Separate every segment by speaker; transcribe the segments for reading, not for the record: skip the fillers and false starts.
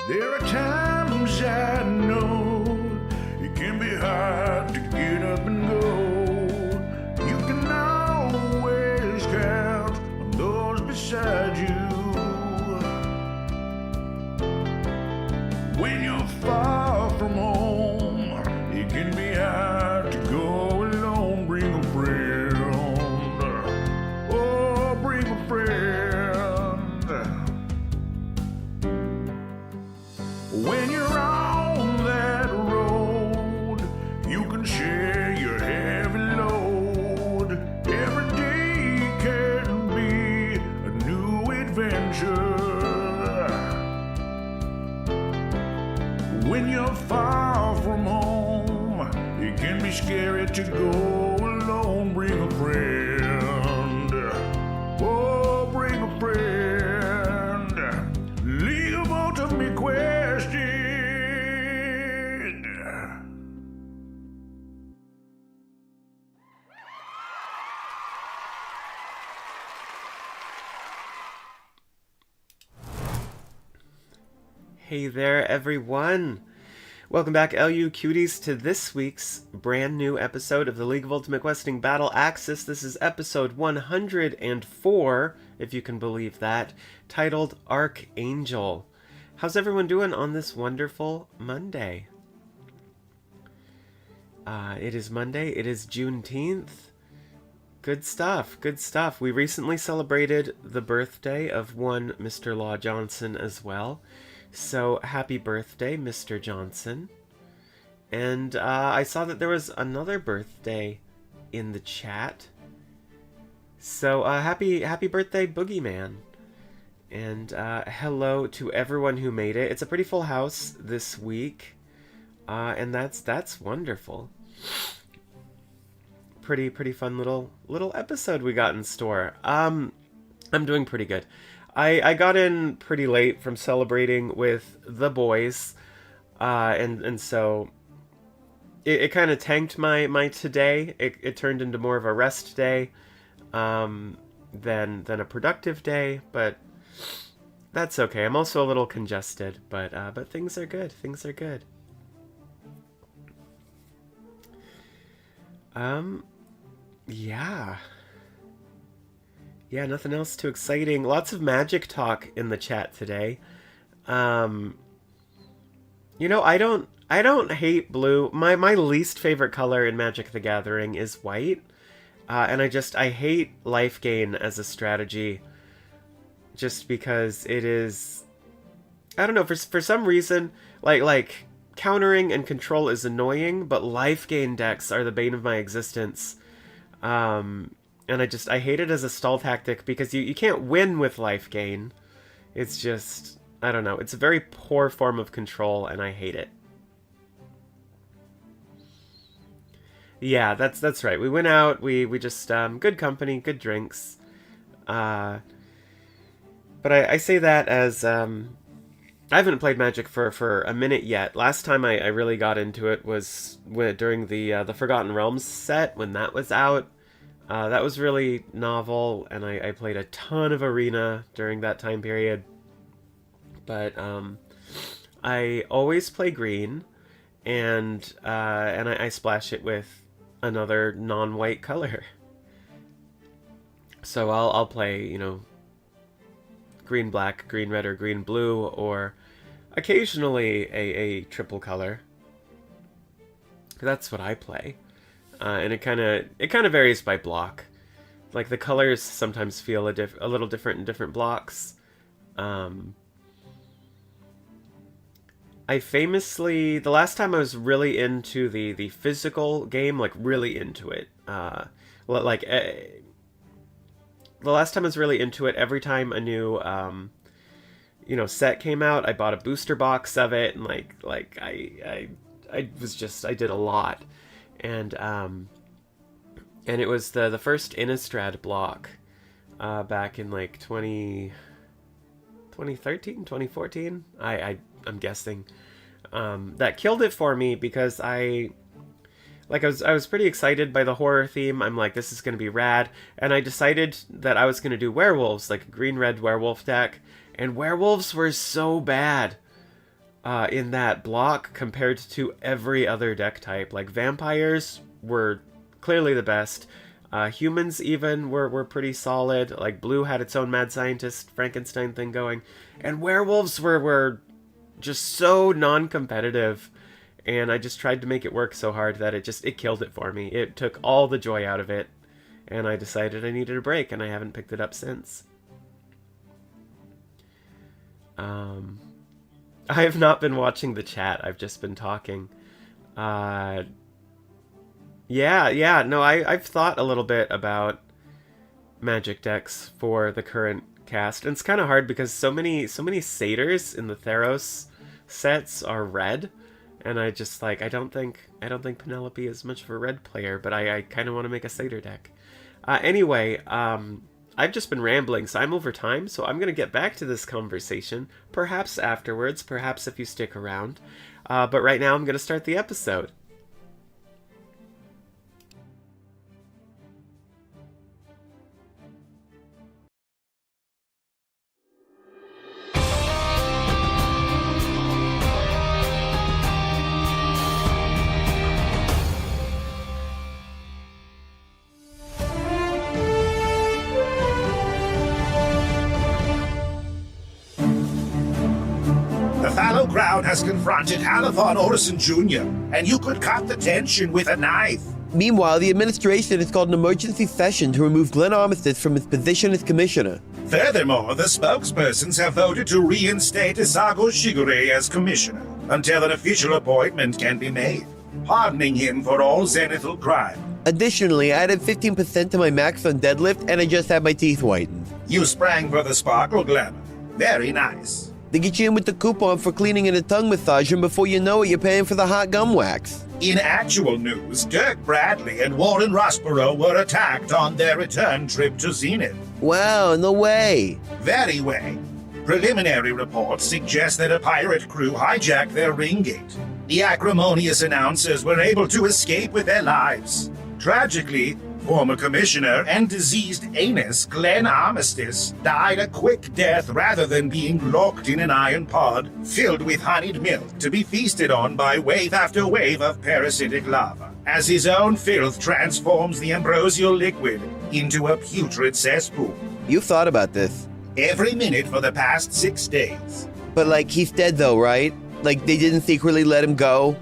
Speaker 1: There are times I know it can be hard to get up and go. You can always count on those beside you. When you're far from home, it can be hard to go alone. Bring a friend. Oh, bring a friend. When you're on that road, you can share your heavy load. Every day can be a new adventure. When you're far from home, it can be scary to go alone. Bring a friend. Oh, bring a friend. Leave to me question.
Speaker 2: Hey there, everyone. Welcome back, LUQties, to this week's brand new episode of the League of Ultimate Questing Battle Axis. This is episode 104, if you can believe that, titled Archangel. How's everyone doing on this wonderful Monday? It is Monday. It is Juneteenth. Good stuff. Good stuff. We recently celebrated the birthday of one Mr. Law Johnson as well. So happy birthday, Mr. Johnson. And I saw that there was another birthday in the chat. So happy birthday, Boogeyman. And hello to everyone who made it. It's a pretty full house this week, and that's wonderful. Pretty fun little episode we got in store. I'm doing pretty good. I got in pretty late from celebrating with the boys, and so it kind of tanked my today. It turned into more of a rest day than a productive day, but that's okay. I'm also a little congested, but things are good. Things are good. Yeah. Yeah, nothing else too exciting. Lots of magic talk in the chat today. You know, I don't hate blue. My least favorite color in Magic the Gathering is white. And I hate life gain as a strategy. Just because it is, I don't know, for some reason, like countering and control is annoying, but life gain decks are the bane of my existence. And I hate it as a stall tactic because you can't win with life gain. It's just, I don't know, it's a very poor form of control, and I hate it. Yeah, that's right. We went out, we just, good company, good drinks. But I say that as, I haven't played Magic for a minute yet. Last time I really got into it was during the Forgotten Realms set, when that was out. That was really novel, and I played a ton of Arena during that time period. But I always play green, and I splash it with another non-white color. So I'll play, you know, green black, green red, or green blue, or occasionally a triple color. That's what I play. And it kind of varies by block. Like the colors sometimes feel a little different in different blocks. I famously, the last time I was really into the physical game, like really into it, the last time I was really into it, every time a new, set came out, I bought a booster box of it, and I did a lot, and it was the first Innistrad block, back in like 2013, 2014, I'm guessing, that killed it for me because I was pretty excited by the horror theme. I'm like, this is going to be rad. And I decided that I was going to do werewolves, like a green-red werewolf deck. And werewolves were so bad. in that block compared to every other deck type. Like, vampires were clearly the best. Humans even were pretty solid. Like, blue had its own mad scientist Frankenstein thing going. And werewolves were just so non-competitive. And I just tried to make it work so hard that it killed it for me. It took all the joy out of it. And I decided I needed a break, and I haven't picked it up since. I have not been watching the chat. I've just been talking. No, I've thought a little bit about Magic decks for the current cast. And it's kind of hard because so many satyrs in the Theros sets are red. And I just, like, I don't think Penelope is much of a red player, but I kind of want to make a satyr deck. Anyway, I've just been rambling, so I'm over time, so I'm going to get back to this conversation, perhaps afterwards, perhaps if you stick around. But right now I'm going to start the episode.
Speaker 1: Fallow Crown has confronted Halithon Orison Jr., and you could cut the tension with a knife.
Speaker 3: Meanwhile, the administration has called an emergency session to remove Glenn Armistice from his position as commissioner.
Speaker 1: Furthermore, the spokespersons have voted to reinstate Isago Shigure as commissioner until an official appointment can be made, pardoning him for all zenithal crime.
Speaker 3: Additionally, I added 15% to my max on deadlift, and I just had my teeth whitened.
Speaker 1: You sprang for the sparkle glamour. Very nice.
Speaker 3: They get you in with the coupon for cleaning and a tongue massage, and before you know it, you're paying for the hot gum wax.
Speaker 1: In actual news, Dirk Bradley and Warren Rossborough were attacked on their return trip to Zenith.
Speaker 3: Wow, no way.
Speaker 1: Very way. Preliminary reports suggest that a pirate crew hijacked their ring gate. The acrimonious announcers were able to escape with their lives. Tragically, former commissioner and diseased anus Glenn Armistice died a quick death rather than being locked in an iron pod filled with honeyed milk to be feasted on by wave after wave of parasitic lava, as his own filth transforms the ambrosial liquid into a putrid cesspool.
Speaker 3: You've thought about this.
Speaker 1: Every minute for the past 6 days.
Speaker 3: But, like, he's dead though, right? Like, they didn't secretly let him go?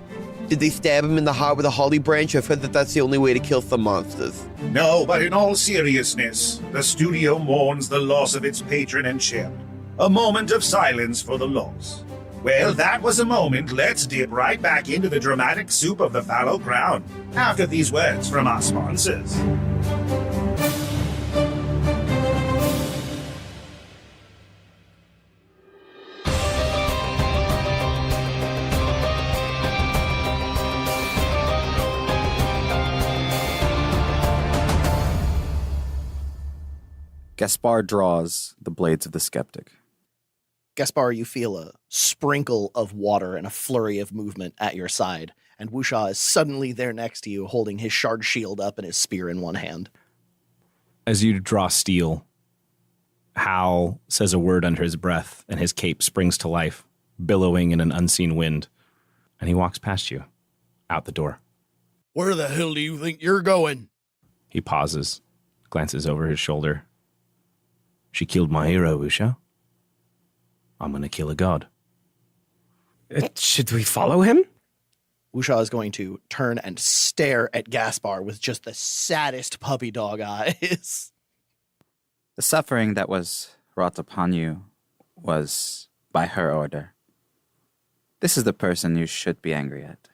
Speaker 3: Did they stab him in the heart with a holly branch? I've heard that that's the only way to kill some monsters.
Speaker 1: No, but in all seriousness, the studio mourns the loss of its patron and champ. A moment of silence for the loss. Well, that was a moment. Let's dip right back into the dramatic soup of the Fallow Crown after these words from our sponsors.
Speaker 4: Gaspar draws the blades of the skeptic.
Speaker 5: Gaspar, you feel a sprinkle of water and a flurry of movement at your side, and Wusha is suddenly there next to you, holding his shard shield up and his spear in one hand.
Speaker 6: As you draw steel, Hal says a word under his breath, and his cape springs to life, billowing in an unseen wind, and he walks past you, out the door.
Speaker 7: Where the hell do you think you're going?
Speaker 6: He pauses, glances over his shoulder. She killed my hero, Wusha. I'm going to kill a god.
Speaker 2: Should we follow him?
Speaker 5: Wusha is going to turn and stare at Gaspar with just the saddest puppy dog eyes.
Speaker 4: The suffering that was wrought upon you was by her order. This is the person you should be angry at.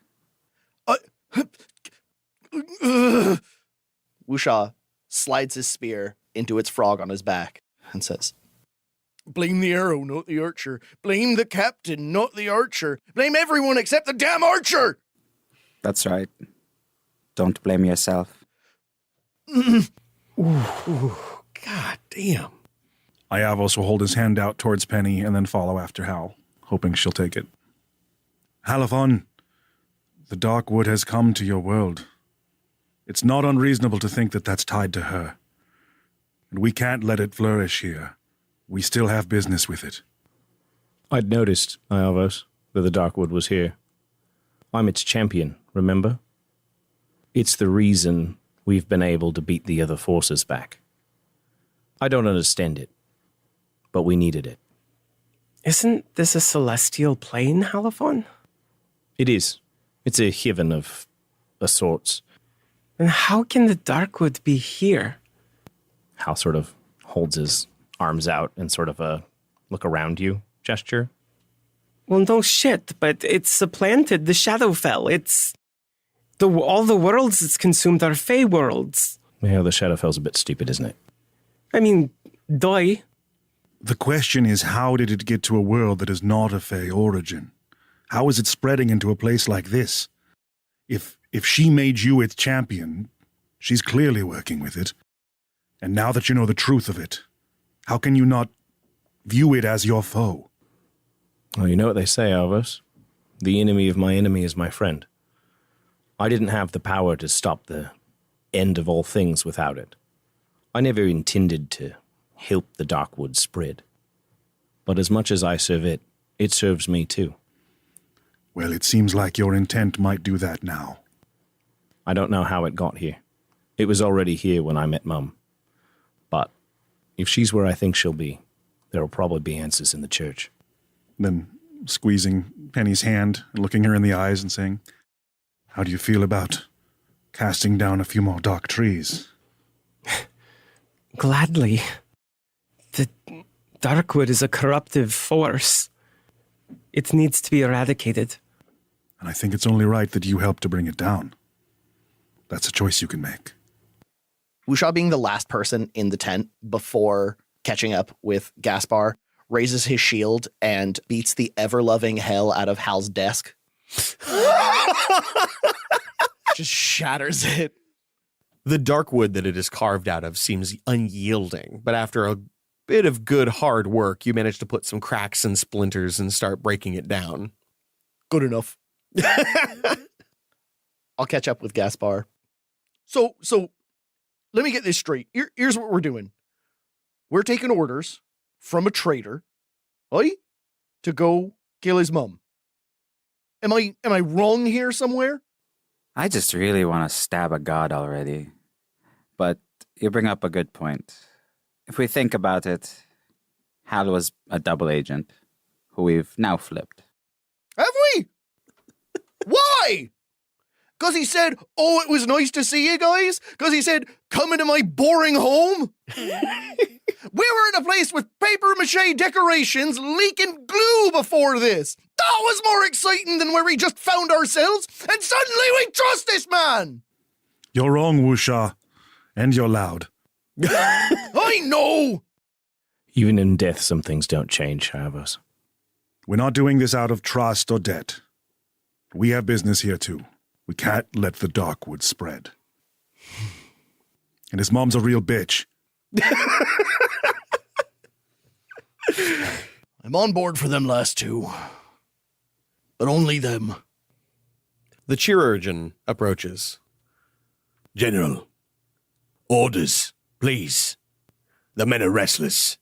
Speaker 5: Wusha slides his spear into its frog on his back and says,
Speaker 7: Blame the arrow, not the archer. Blame the captain, not the archer. Blame everyone except the damn archer!
Speaker 4: That's right. Don't blame yourself.
Speaker 7: God damn.
Speaker 8: Iavos will hold his hand out towards Penny and then follow after Hal, hoping she'll take it. Halithon, the dark wood has come to your world. It's not unreasonable to think that that's tied to her. And we can't let it flourish here. We still have business with it.
Speaker 6: I'd noticed, Iavos. that the Darkwood was here. I'm its champion, remember? It's the reason we've been able to beat the other forces back. I don't understand it, but we needed it.
Speaker 2: Isn't this a celestial plane, Halifon?
Speaker 6: It is. It's a heaven of a sorts.
Speaker 2: And how can the Darkwood be here?
Speaker 6: Hal sort of holds his arms out and sort of a look around you gesture.
Speaker 2: Well, no shit, but it's supplanted the Shadowfell. It's... all the worlds it's consumed are Fey worlds.
Speaker 6: Yeah, the Shadowfell's a bit stupid, isn't it?
Speaker 2: I mean, doy.
Speaker 8: The question is, how did it get to a world that is not of Fey origin? How is it spreading into a place like this? If she made you its champion, she's clearly working with it. And now that you know the truth of it, how can you not view it as your foe?
Speaker 6: Well, you know what they say, Alvos. The enemy of my enemy is my friend. I didn't have the power to stop the end of all things without it. I never intended to help the Darkwood spread. But as much as I serve it, it serves me too.
Speaker 8: Well, it seems like your intent might do that now.
Speaker 6: I don't know how it got here. It was already here when I met Mum. But if she's where I think she'll be, there'll probably be answers in the church.
Speaker 8: Then squeezing Penny's hand and looking her in the eyes and saying, "How do you feel about casting down a few more dark trees?"
Speaker 2: Gladly. The Darkwood is a corruptive force. It needs to be eradicated.
Speaker 8: And I think it's only right that you help to bring it down. That's a choice you can make.
Speaker 5: Wusha, being the last person in the tent before catching up with Gaspar, raises his shield and beats the ever-loving hell out of Hal's desk. Just shatters it.
Speaker 9: The dark wood that it is carved out of seems unyielding, but after a bit of good hard work, you manage to put some cracks and splinters and start breaking it down.
Speaker 5: Good enough. I'll catch up with Gaspar. So let me get this straight. Here's what we're doing. We're taking orders from a traitor, right, to go kill his mum. Am I wrong here somewhere?
Speaker 4: I just really want to stab a god already. But you bring up a good point. If we think about it, Hal was a double agent, who we've now flipped.
Speaker 5: Have we? Why? Because he said, "Oh, it was nice to see you guys"? Because he said, "Come into my boring home"? We were in a place with papier-mâché decorations leaking glue before this. That was more exciting than where we just found ourselves, and suddenly we trust this man.
Speaker 8: You're wrong, Wusha. And you're loud.
Speaker 5: I know.
Speaker 6: Even in death, some things don't change, Havos.
Speaker 8: We're not doing this out of trust or debt. We have business here, too. We can't let the Darkwood spread. And his mom's a real bitch.
Speaker 7: I'm on board for them last two. But only them.
Speaker 9: The chirurgeon approaches.
Speaker 7: General, orders, please. The men are restless.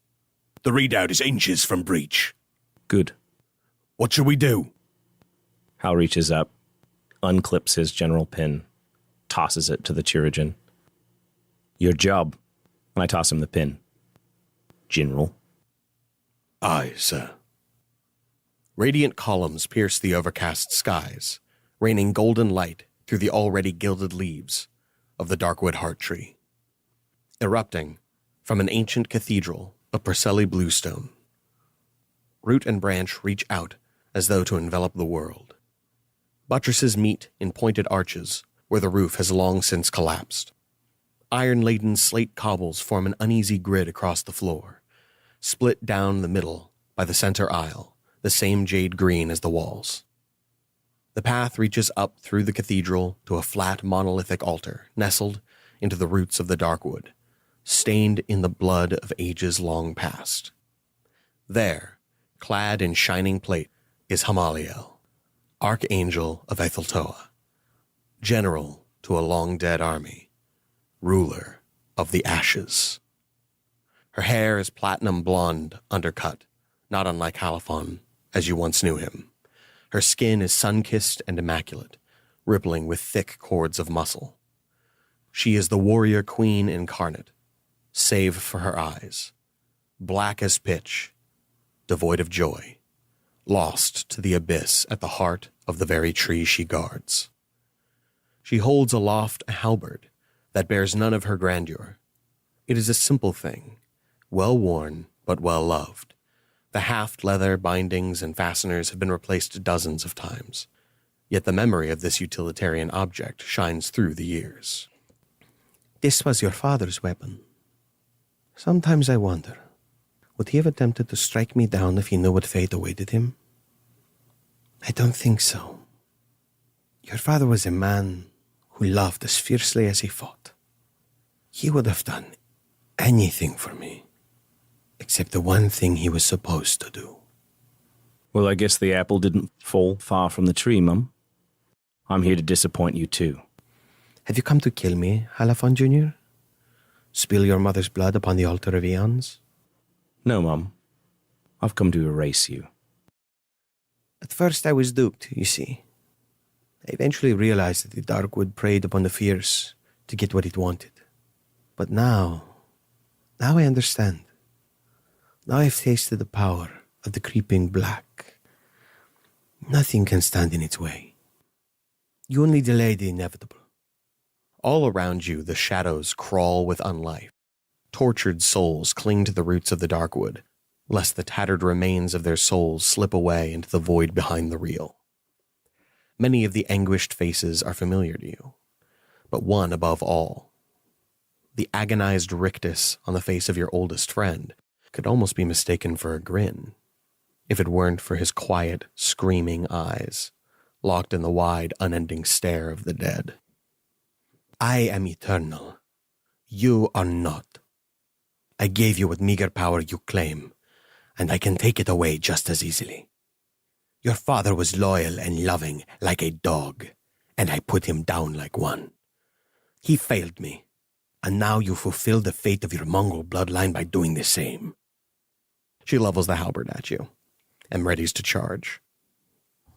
Speaker 7: The readout is inches from breach.
Speaker 6: Good.
Speaker 7: What should we do?
Speaker 6: Hal reaches up, unclips his general pin, tosses it to the chirurgeon. Your job. And I toss him the pin. General.
Speaker 7: Aye, sir.
Speaker 9: Radiant columns pierce the overcast skies, raining golden light through the already gilded leaves of the Darkwood heart tree. Erupting from an ancient cathedral of Perselli bluestone. Root and branch reach out as though to envelop the world. Buttresses meet in pointed arches where the roof has long since collapsed. Iron-laden slate cobbles form an uneasy grid across the floor, split down the middle by the center aisle, the same jade green as the walls. The path reaches up through the cathedral to a flat monolithic altar nestled into the roots of the Darkwood, stained in the blood of ages long past. There, clad in shining plate, is Hamaliel, Archangel of Etheltoa, general to a long-dead army, ruler of the Ashes. Her hair is platinum blonde undercut, not unlike Halifon, as you once knew him. Her skin is sun-kissed and immaculate, rippling with thick cords of muscle. She is the warrior queen incarnate, save for her eyes, black as pitch, devoid of joy, lost to the abyss at the heart of the very tree she guards. She holds aloft a halberd that bears none of her grandeur. It is a simple thing, well worn but well loved. The haft leather bindings and fasteners have been replaced dozens of times, yet the memory of this utilitarian object shines through the years. This was your father's weapon. Sometimes I wonder, would he have attempted to strike me down if he knew what fate awaited him? I don't think so. Your father was a man who loved as fiercely as he fought. He would have done anything for me, except the one thing he was supposed to do.
Speaker 6: Well, I guess the apple didn't fall far from the tree, Mum. I'm here to disappoint you too.
Speaker 9: Have you come to kill me, Halafon Jr.? Spill your mother's blood upon the altar of eons?
Speaker 6: No, Mum. I've come to erase you.
Speaker 9: At first I was duped, you see. I eventually realized that the Darkwood preyed upon the fierce to get what it wanted. But now I understand. Now I've tasted the power of the creeping black. Nothing can stand in its way. You only delay the inevitable. All around you, the shadows crawl with unlife. Tortured souls cling to the roots of the Darkwood, lest the tattered remains of their souls slip away into the void behind the real. Many of the anguished faces are familiar to you, but one above all. The agonized rictus on the face of your oldest friend could almost be mistaken for a grin, if it weren't for his quiet, screaming eyes, locked in the wide, unending stare of the dead. I am eternal. You are not. I gave you what meager power you claim, and I can take it away just as easily. Your father was loyal and loving like a dog, and I put him down like one. He failed me, and now you fulfill the fate of your Mongol bloodline by doing the same. She levels the halberd at you and readies to charge.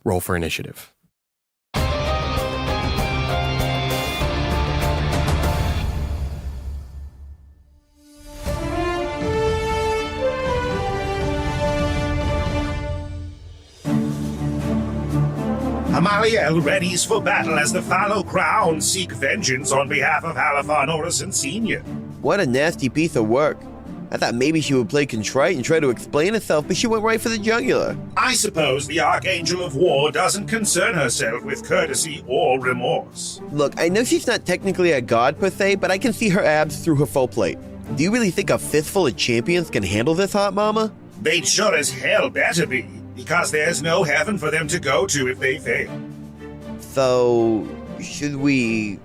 Speaker 9: Roll for initiative.
Speaker 1: Amaliel readies for battle as the fallow crown seek vengeance on behalf of Halafon Orison Sr.
Speaker 3: What a nasty piece of work. I thought maybe she would play contrite and try to explain herself, but she went right for the jugular.
Speaker 1: I suppose the Archangel of War doesn't concern herself with courtesy or remorse.
Speaker 3: Look, I know she's not technically a god per se, but I can see her abs through her full plate. Do you really think a fistful of champions can handle this hot mama?
Speaker 1: They'd sure as hell better be, because there's no heaven for them to go to if they fail.
Speaker 3: So, should we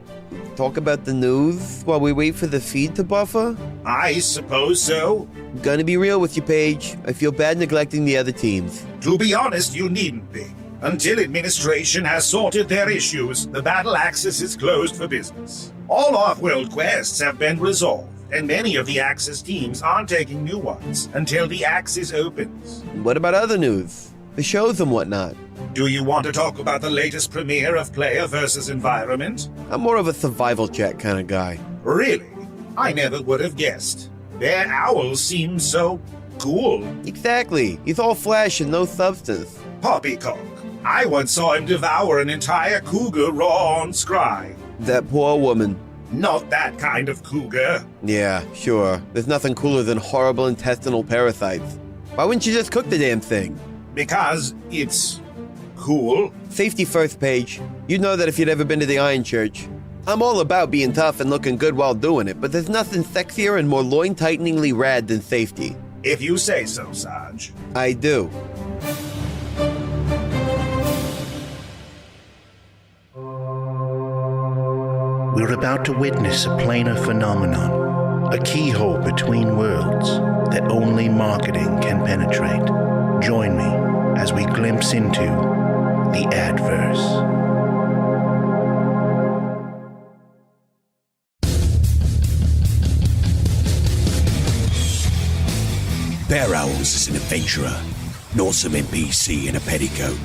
Speaker 3: talk about the news while we wait for the feed to buffer?
Speaker 1: I suppose so.
Speaker 3: Gonna be real with you, Paige. I feel bad neglecting the other teams.
Speaker 1: To be honest, you needn't be. Until administration has sorted their issues, the battle axis is closed for business. All off-world quests have been resolved, and many of the Axis teams aren't taking new ones until the Axis opens.
Speaker 3: What about other news? The shows and whatnot.
Speaker 1: Do you want to talk about the latest premiere of Player vs. Environment?
Speaker 3: I'm more of a survival chat kind of guy.
Speaker 1: Really? I never would have guessed. Their owls seem so cool.
Speaker 3: Exactly. He's all flash and no substance.
Speaker 1: Poppycock. I once saw him devour an entire cougar raw on scry.
Speaker 3: That poor woman.
Speaker 1: Not that kind of cougar.
Speaker 3: Yeah, sure. There's nothing cooler than horrible intestinal parasites. Why wouldn't you just cook the damn thing?
Speaker 1: Because it's cool.
Speaker 3: Safety first, Paige. You know that if you'd ever been to the Iron Church. I'm all about being tough and looking good while doing it, but there's nothing sexier and more loin-tighteningly rad than safety.
Speaker 1: If you say so, Sarge.
Speaker 3: I do.
Speaker 10: We're about to witness a planar phenomenon, a keyhole between worlds that only marketing can penetrate. Join me as we glimpse into the Adverse.
Speaker 7: Bear Owls is an adventurer, not some NPC in a petticoat.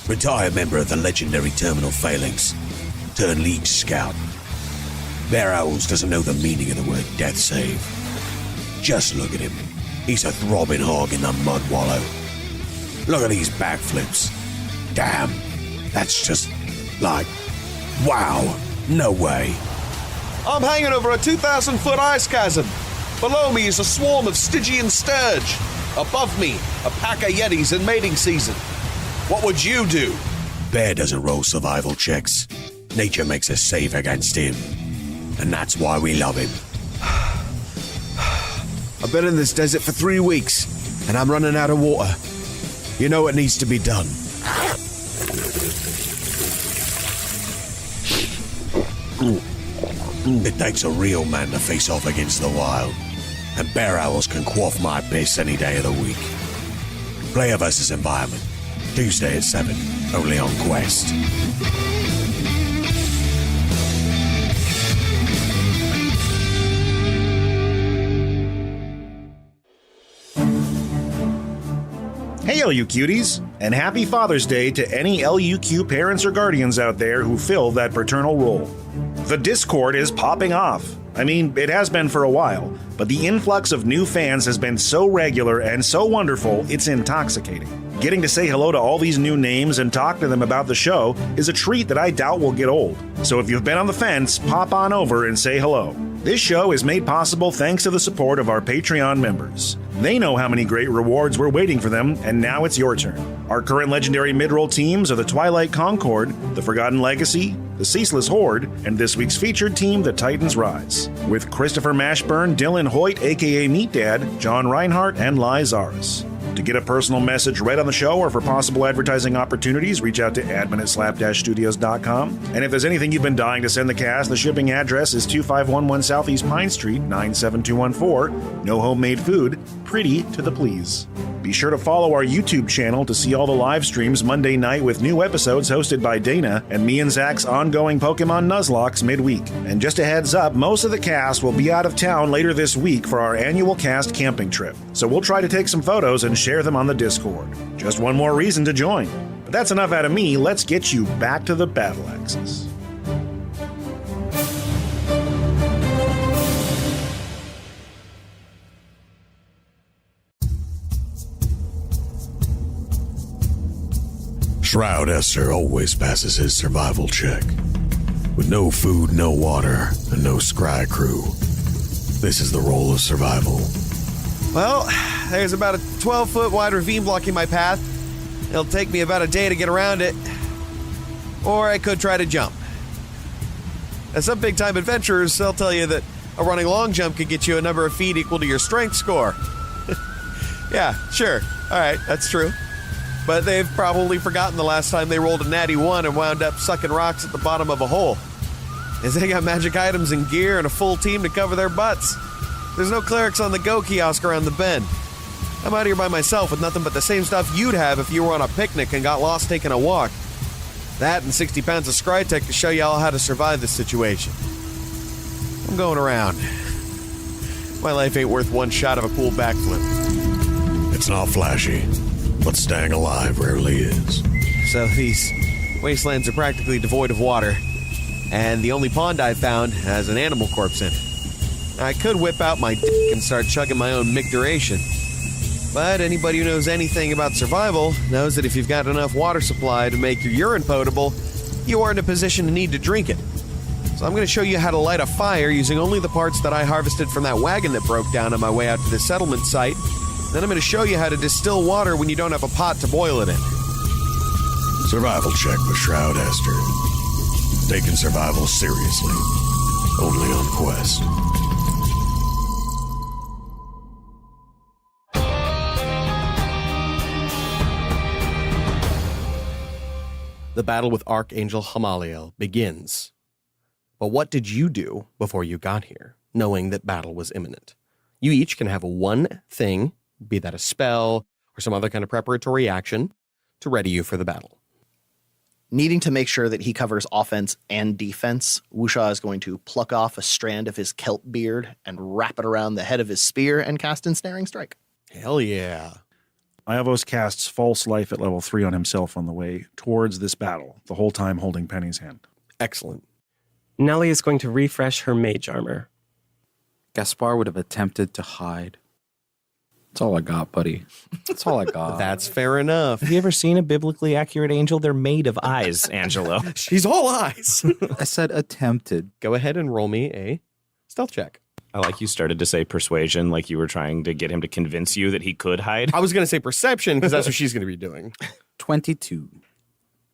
Speaker 7: Retired member of the legendary Terminal Phalanx. Turned League Scout. Bear Owls doesn't know the meaning of the word death save. Just look at him. He's a throbbing hog in the mud wallow. Look at these backflips. Damn. That's just like, wow. No way.
Speaker 3: I'm hanging over a 2,000-foot ice chasm. Below me is a swarm of Stygian sturge. Above me, a pack of yetis in mating season. What would you do?
Speaker 7: Bear doesn't roll survival checks. Nature makes us safe against him. And that's why we love him. I've been in this desert for 3 weeks, and I'm running out of water. You know what needs to be done. It takes a real man to face off against the wild, and bear owls can quaff my piss any day of the week. Player versus environment, Tuesday at 7, only on Quest.
Speaker 1: Hey, LU cuties, and happy Father's Day to any LUQ parents or guardians out there who fill that paternal role. The Discord is popping off. I mean, it has been for a while, but the influx of new fans has been so regular and so wonderful, it's intoxicating. Getting to say hello to all these new names and talk to them about the show is a treat that I doubt will get old. So if you've been on the fence, pop on over and say hello. This show is made possible thanks to the support of our Patreon members. They know how many great rewards were waiting for them, and now it's your turn. Our current legendary mid-roll teams are the Twilight Concord, the Forgotten Legacy, the Ceaseless Horde, and this week's featured team, the Titans Rise, with Christopher Mashburn, Dylan Hoyt, aka Meat Dad, John Reinhardt, and Lai Zaris. To get a personal message read on the show or for possible advertising opportunities, reach out to admin@slap-studios.com. And if there's anything you've been dying to send the cast, the shipping address is 2511 Southeast Pine Street, 97214. No homemade food. Pretty to the please. Be sure to follow our YouTube channel to see all the live streams Monday night with new episodes hosted by Dana and me and Zach's ongoing Pokemon Nuzlocke midweek. And just a heads up, most of the cast will be out of town later this week for our annual cast camping trip. So we'll try to take some photos and share them on the Discord. Just one more reason to join. But that's enough out of me. Let's get you back to the battle axis.
Speaker 7: Shroud Esther always passes his survival check. With no food, no water, and no scry crew. This is the role of survival.
Speaker 3: Well, there's about a 12-foot wide ravine blocking my path. It'll take me about a day to get around it. Or I could try to jump. As some big-time adventurers, they'll tell you that a running long jump could get you a number of feet equal to your strength score. Yeah, sure. All right, that's true. But they've probably forgotten the last time they rolled a natty 1 and wound up sucking rocks at the bottom of a hole. As they got magic items and gear and a full team to cover their butts. There's no clerics on the Go kiosk around the bend. I'm out here by myself with nothing but the same stuff you'd have if you were on a picnic and got lost taking a walk. That and 60 pounds of Scrytech to show y'all how to survive this situation. I'm going around. My life ain't worth one shot of a cool backflip.
Speaker 7: It's not flashy, but staying alive rarely is.
Speaker 3: So these wastelands are practically devoid of water, and the only pond I've found has an animal corpse in it. I could whip out my dick and start chugging my own micturation. But anybody who knows anything about survival knows that if you've got enough water supply to make your urine potable, you are in a position to need to drink it. So I'm going to show you how to light a fire using only the parts that I harvested from that wagon that broke down on my way out to the settlement site. Then I'm going to show you how to distill water when you don't have a pot to boil it in.
Speaker 7: Survival check with Shroud Esther. Taking survival seriously. Only on Quest.
Speaker 9: The battle with Archangel Hamaliel begins. But what did you do before you got here, knowing that battle was imminent? You each can have one thing, be that a spell or some other kind of preparatory action, to ready you for the battle.
Speaker 11: Needing to make sure that he covers offense and defense, Wusha is going to pluck off a strand of his kelp beard and wrap it around the head of his spear and cast Ensnaring Strike.
Speaker 9: Hell yeah.
Speaker 8: Iavos casts False Life at level 3 on himself on the way towards this battle, the whole time holding Penny's hand.
Speaker 9: Excellent.
Speaker 2: Nellie is going to refresh her mage armor.
Speaker 4: Gaspar would have attempted to hide. That's all I got, buddy. That's all I got.
Speaker 9: That's fair enough.
Speaker 6: Have you ever seen a biblically accurate angel? They're made of eyes, Angelo.
Speaker 9: She's all eyes.
Speaker 4: I said attempted.
Speaker 9: Go ahead and roll me a stealth check.
Speaker 6: I like you started to say persuasion, like you were trying to get him to convince you that he could hide.
Speaker 9: I was going to say perception because that's what she's going to be doing.
Speaker 4: 22.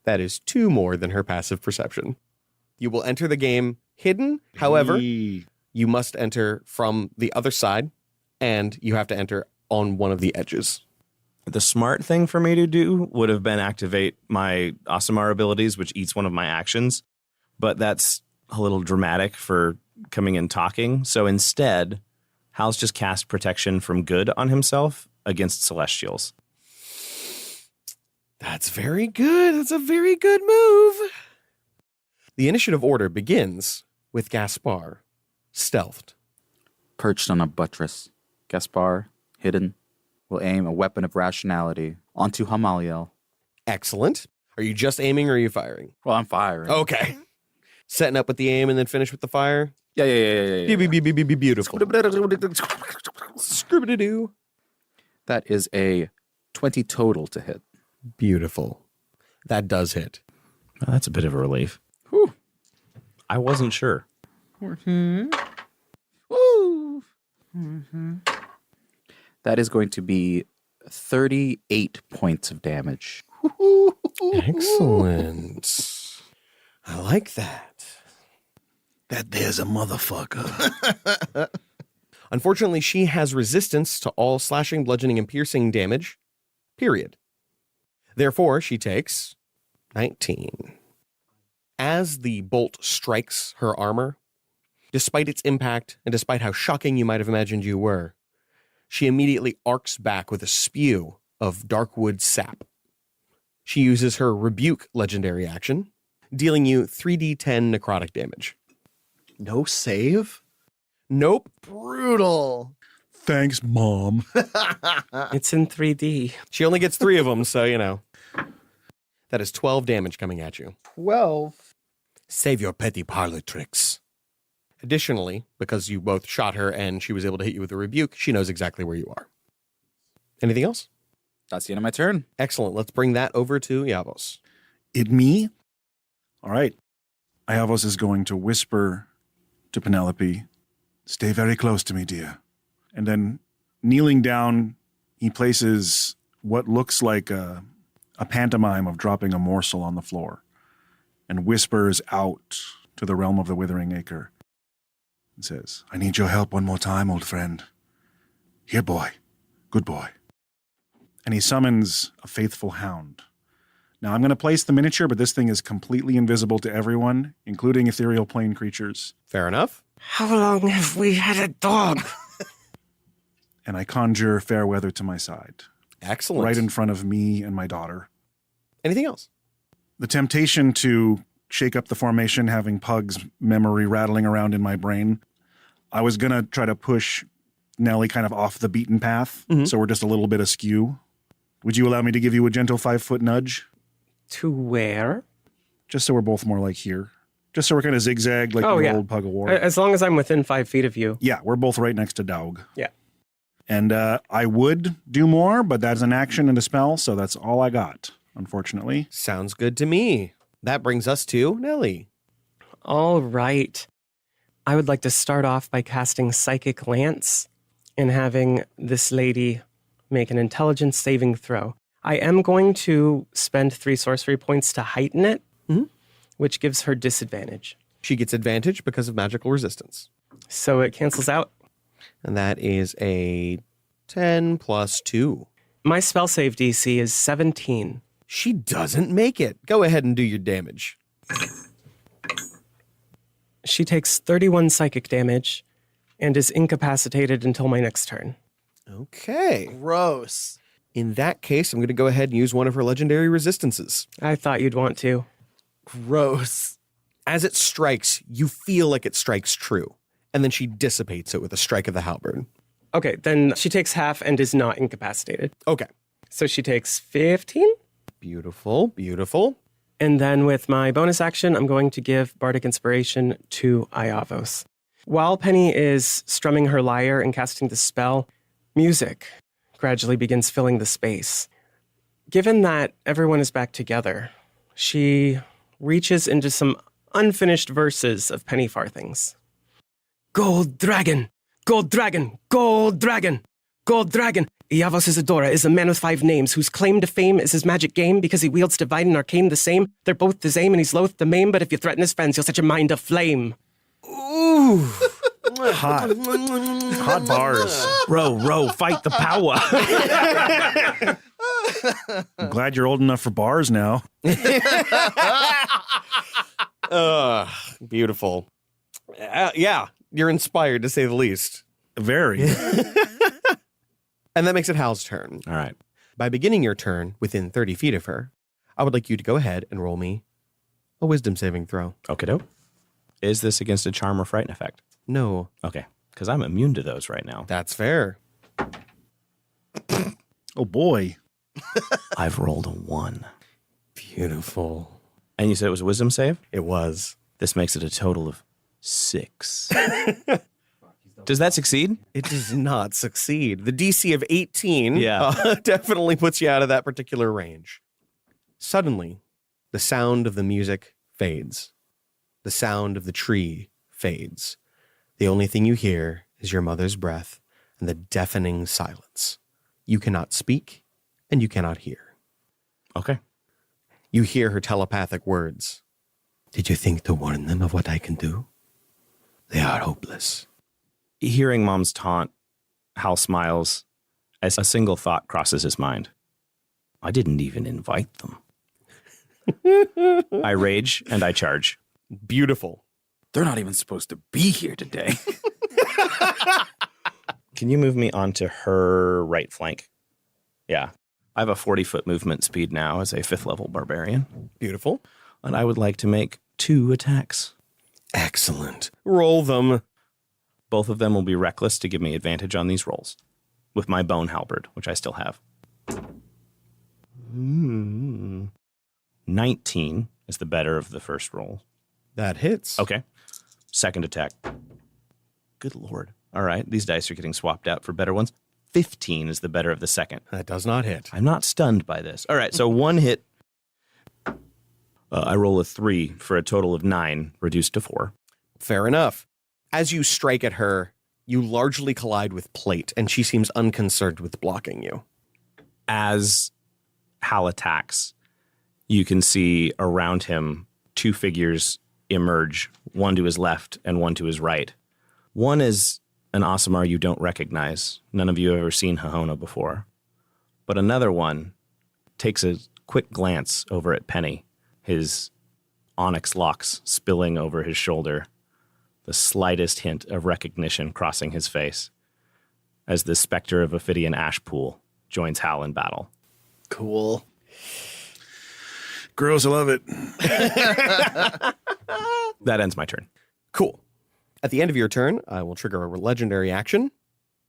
Speaker 9: That is 2 more than her passive perception. You will enter the game hidden. However, you must enter from the other side, and you have to enter on one of the edges.
Speaker 6: The smart thing for me to do would have been activate my Aasimar abilities, which eats one of my actions, but that's a little dramatic for coming and talking. So instead, Hal's just cast protection from good on himself against celestials.
Speaker 9: That's very good. That's a very good move. The initiative order begins with Gaspar, stealthed.
Speaker 4: Perched on a buttress. Gaspar, hidden, will aim a weapon of rationality onto Hamaliel.
Speaker 9: Excellent. Are you just aiming or are you firing?
Speaker 4: Well, I'm firing.
Speaker 9: Okay. Setting up with the aim and then finish with the fire?
Speaker 4: Yeah.
Speaker 9: Beautiful. Scribbity-doo.
Speaker 4: That is a 20 total to hit.
Speaker 9: Beautiful. That does hit.
Speaker 6: Well, that's a bit of a relief.
Speaker 4: Whew.
Speaker 6: I wasn't sure.
Speaker 4: Woo. That is going to be 38 points of damage.
Speaker 9: Excellent. I like that.
Speaker 8: That there's a motherfucker.
Speaker 9: Unfortunately, she has resistance to all slashing, bludgeoning, and piercing damage, period. Therefore, she takes 19. As the bolt strikes her armor, despite its impact and despite how shocking you might have imagined you were, she immediately arcs back with a spew of Darkwood sap. She uses her Rebuke legendary action, dealing you 3d10 necrotic damage.
Speaker 11: No save?
Speaker 9: Nope.
Speaker 11: Brutal.
Speaker 8: Thanks, Mom.
Speaker 2: It's in 3D.
Speaker 9: She only gets 3 of them, so, you know. That is 12 damage coming at you.
Speaker 11: 12.
Speaker 7: Save your petty parlor tricks.
Speaker 9: Additionally, because you both shot her and she was able to hit you with a rebuke, she knows exactly where you are. Anything else?
Speaker 4: That's the end of my turn.
Speaker 9: Excellent. Let's bring that over to Yavos.
Speaker 8: It me? All right. Iavos is going to whisper to Penelope, "Stay very close to me, dear." And then kneeling down, he places what looks like a pantomime of dropping a morsel on the floor and whispers out to the realm of the Withering Acre and says, "I need your help one more time, old friend. Here, boy. Good boy." And he summons a faithful hound. Now, I'm going to place the miniature, but this thing is completely invisible to everyone, including ethereal plane creatures.
Speaker 9: Fair enough.
Speaker 2: How long have we had a dog?
Speaker 8: And I conjure Fairweather to my side,
Speaker 9: Excellent.
Speaker 8: right in front of me and my daughter.
Speaker 9: Anything else?
Speaker 8: The temptation to shake up the formation, having Pug's memory rattling around in my brain, I was going to try to push Nellie kind of off the beaten path, so we're just a little bit askew. Would you allow me to give you a gentle 5-foot nudge?
Speaker 2: To where?
Speaker 8: Just so we're both more like here. Just so we're kind of zigzag like the old Pug of War.
Speaker 2: As long as I'm within 5 feet of you.
Speaker 8: Yeah, we're both right next to Daug.
Speaker 2: Yeah.
Speaker 8: And I would do more, but that's an action and a spell, so that's all I got, unfortunately.
Speaker 9: Sounds good to me. That brings us to Nellie.
Speaker 2: All right. I would like to start off by casting Psychic Lance and having this lady make an intelligence saving throw. I am going to spend 3 sorcery points to heighten it, which gives her disadvantage.
Speaker 9: She gets advantage because of magical resistance.
Speaker 2: So it cancels out.
Speaker 9: And that is a 10 plus 2.
Speaker 2: My spell save DC is 17.
Speaker 9: She doesn't make it. Go ahead and do your damage.
Speaker 2: She takes 31 psychic damage and is incapacitated until my next turn.
Speaker 9: Okay.
Speaker 11: Gross.
Speaker 9: In that case, I'm going to go ahead and use one of her legendary resistances.
Speaker 2: I thought you'd want to.
Speaker 11: Gross.
Speaker 9: As it strikes, you feel like it strikes true. And then she dissipates it with a strike of the halberd.
Speaker 2: Okay, then she takes half and is not incapacitated.
Speaker 9: Okay.
Speaker 12: So she takes 15.
Speaker 9: Beautiful, beautiful.
Speaker 12: And then with my bonus action, I'm going to give Bardic Inspiration to Iavos. While Penny is strumming her lyre and casting the spell, music gradually begins filling the space. Given that everyone is back together, she reaches into some unfinished verses of Penny Farthing's. Gold dragon, gold dragon, gold dragon, gold dragon. Iavos Isadora is a man with 5 names whose claim to fame is his magic game because he wields divine and arcane the same. They're both the same and he's loath to maim, but if you threaten his friends, you'll set your mind aflame.
Speaker 8: Ooh. Hot. Hot bars.
Speaker 6: Row, fight the power.
Speaker 8: I'm glad you're old enough for bars now.
Speaker 9: Beautiful. Yeah, you're inspired to say the least.
Speaker 8: Very.
Speaker 9: And that makes it Hal's turn.
Speaker 6: All right.
Speaker 9: By beginning your turn within 30 feet of her, I would like you to go ahead and roll me a wisdom saving throw.
Speaker 6: Okay, dope. Is this against a charm or frighten effect?
Speaker 9: No.
Speaker 6: Okay, because I'm immune to those right now.
Speaker 9: That's fair.
Speaker 8: Oh, boy.
Speaker 6: I've rolled a 1.
Speaker 9: Beautiful.
Speaker 6: And you said it was a wisdom save?
Speaker 9: It was.
Speaker 6: This makes it a total of 6. Does that succeed?
Speaker 9: It does not succeed. The DC of 18
Speaker 6: Yeah.
Speaker 9: Definitely puts you out of that particular range. Suddenly, the sound of the music fades. The sound of the tree fades. The only thing you hear is your mother's breath and the deafening silence. You cannot speak and you cannot hear.
Speaker 6: Okay.
Speaker 9: You hear her telepathic words. Did you think to warn them of what I can do? They are hopeless.
Speaker 6: Hearing Mom's taunt, Hal smiles as a single thought crosses his mind. I didn't even invite them. I rage and I charge.
Speaker 9: Beautiful.
Speaker 4: They're not even supposed to be here today.
Speaker 6: Can you move me onto her right flank? Yeah. I have a 40-foot movement speed now as a 5th level barbarian.
Speaker 9: Beautiful.
Speaker 6: And I would like to make 2 attacks.
Speaker 9: Excellent. Roll them.
Speaker 6: Both of them will be reckless to give me advantage on these rolls with my bone halberd, which I still have. 19 is the better of the first roll.
Speaker 9: That hits.
Speaker 6: Okay. Second attack. Good Lord. All right. These dice are getting swapped out for better ones. 15 is the better of the second.
Speaker 9: That does not hit.
Speaker 6: I'm not stunned by this. All right. So 1 hit. I roll a 3 for a total of 9, reduced to 4.
Speaker 9: Fair enough. As you strike at her, you largely collide with plate, and she seems unconcerned with blocking you.
Speaker 6: As Hal attacks, you can see around him 2 figures emerge, one to his left and one to his right. One is an Aasimar you don't recognize. None of you have ever seen Hahona before. But another one takes a quick glance over at Penny, his onyx locks spilling over his shoulder, the slightest hint of recognition crossing his face as the specter of Ophidian Ashpool joins Hal in battle.
Speaker 11: Cool.
Speaker 8: Gross, I love it.
Speaker 6: That ends my turn.
Speaker 9: Cool. At the end of your turn, I will trigger a legendary action.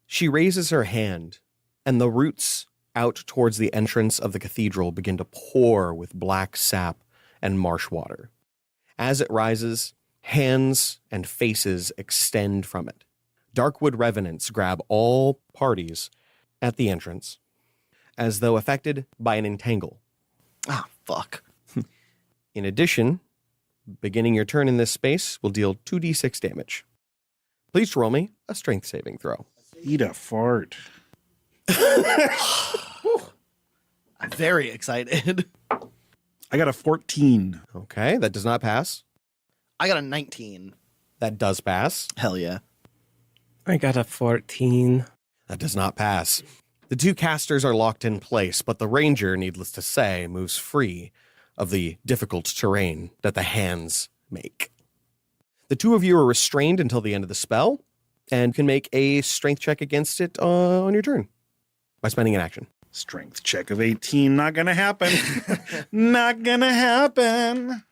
Speaker 9: She raises her hand, and the roots out towards the entrance of the cathedral begin to pour with black sap and marsh water. As it rises, hands and faces extend from it. Darkwood revenants grab all parties at the entrance, as though affected by an entangle.
Speaker 11: Ah, fuck.
Speaker 9: In addition, beginning your turn in this space will deal 2d6 damage. Please roll me a strength saving throw.
Speaker 8: Eat a fart.
Speaker 11: I'm very excited.
Speaker 8: I got a 14.
Speaker 9: Okay, that does not pass.
Speaker 11: I got a 19.
Speaker 9: That does pass.
Speaker 11: Hell yeah.
Speaker 12: I got a 14.
Speaker 9: That does not pass. The 2 casters are locked in place, but the ranger, needless to say, moves free of the difficult terrain that the hands make. The 2 of you are restrained until the end of the spell and can make a strength check against it on your turn by spending an action.
Speaker 8: Strength check of 18. Not gonna happen. Not gonna happen.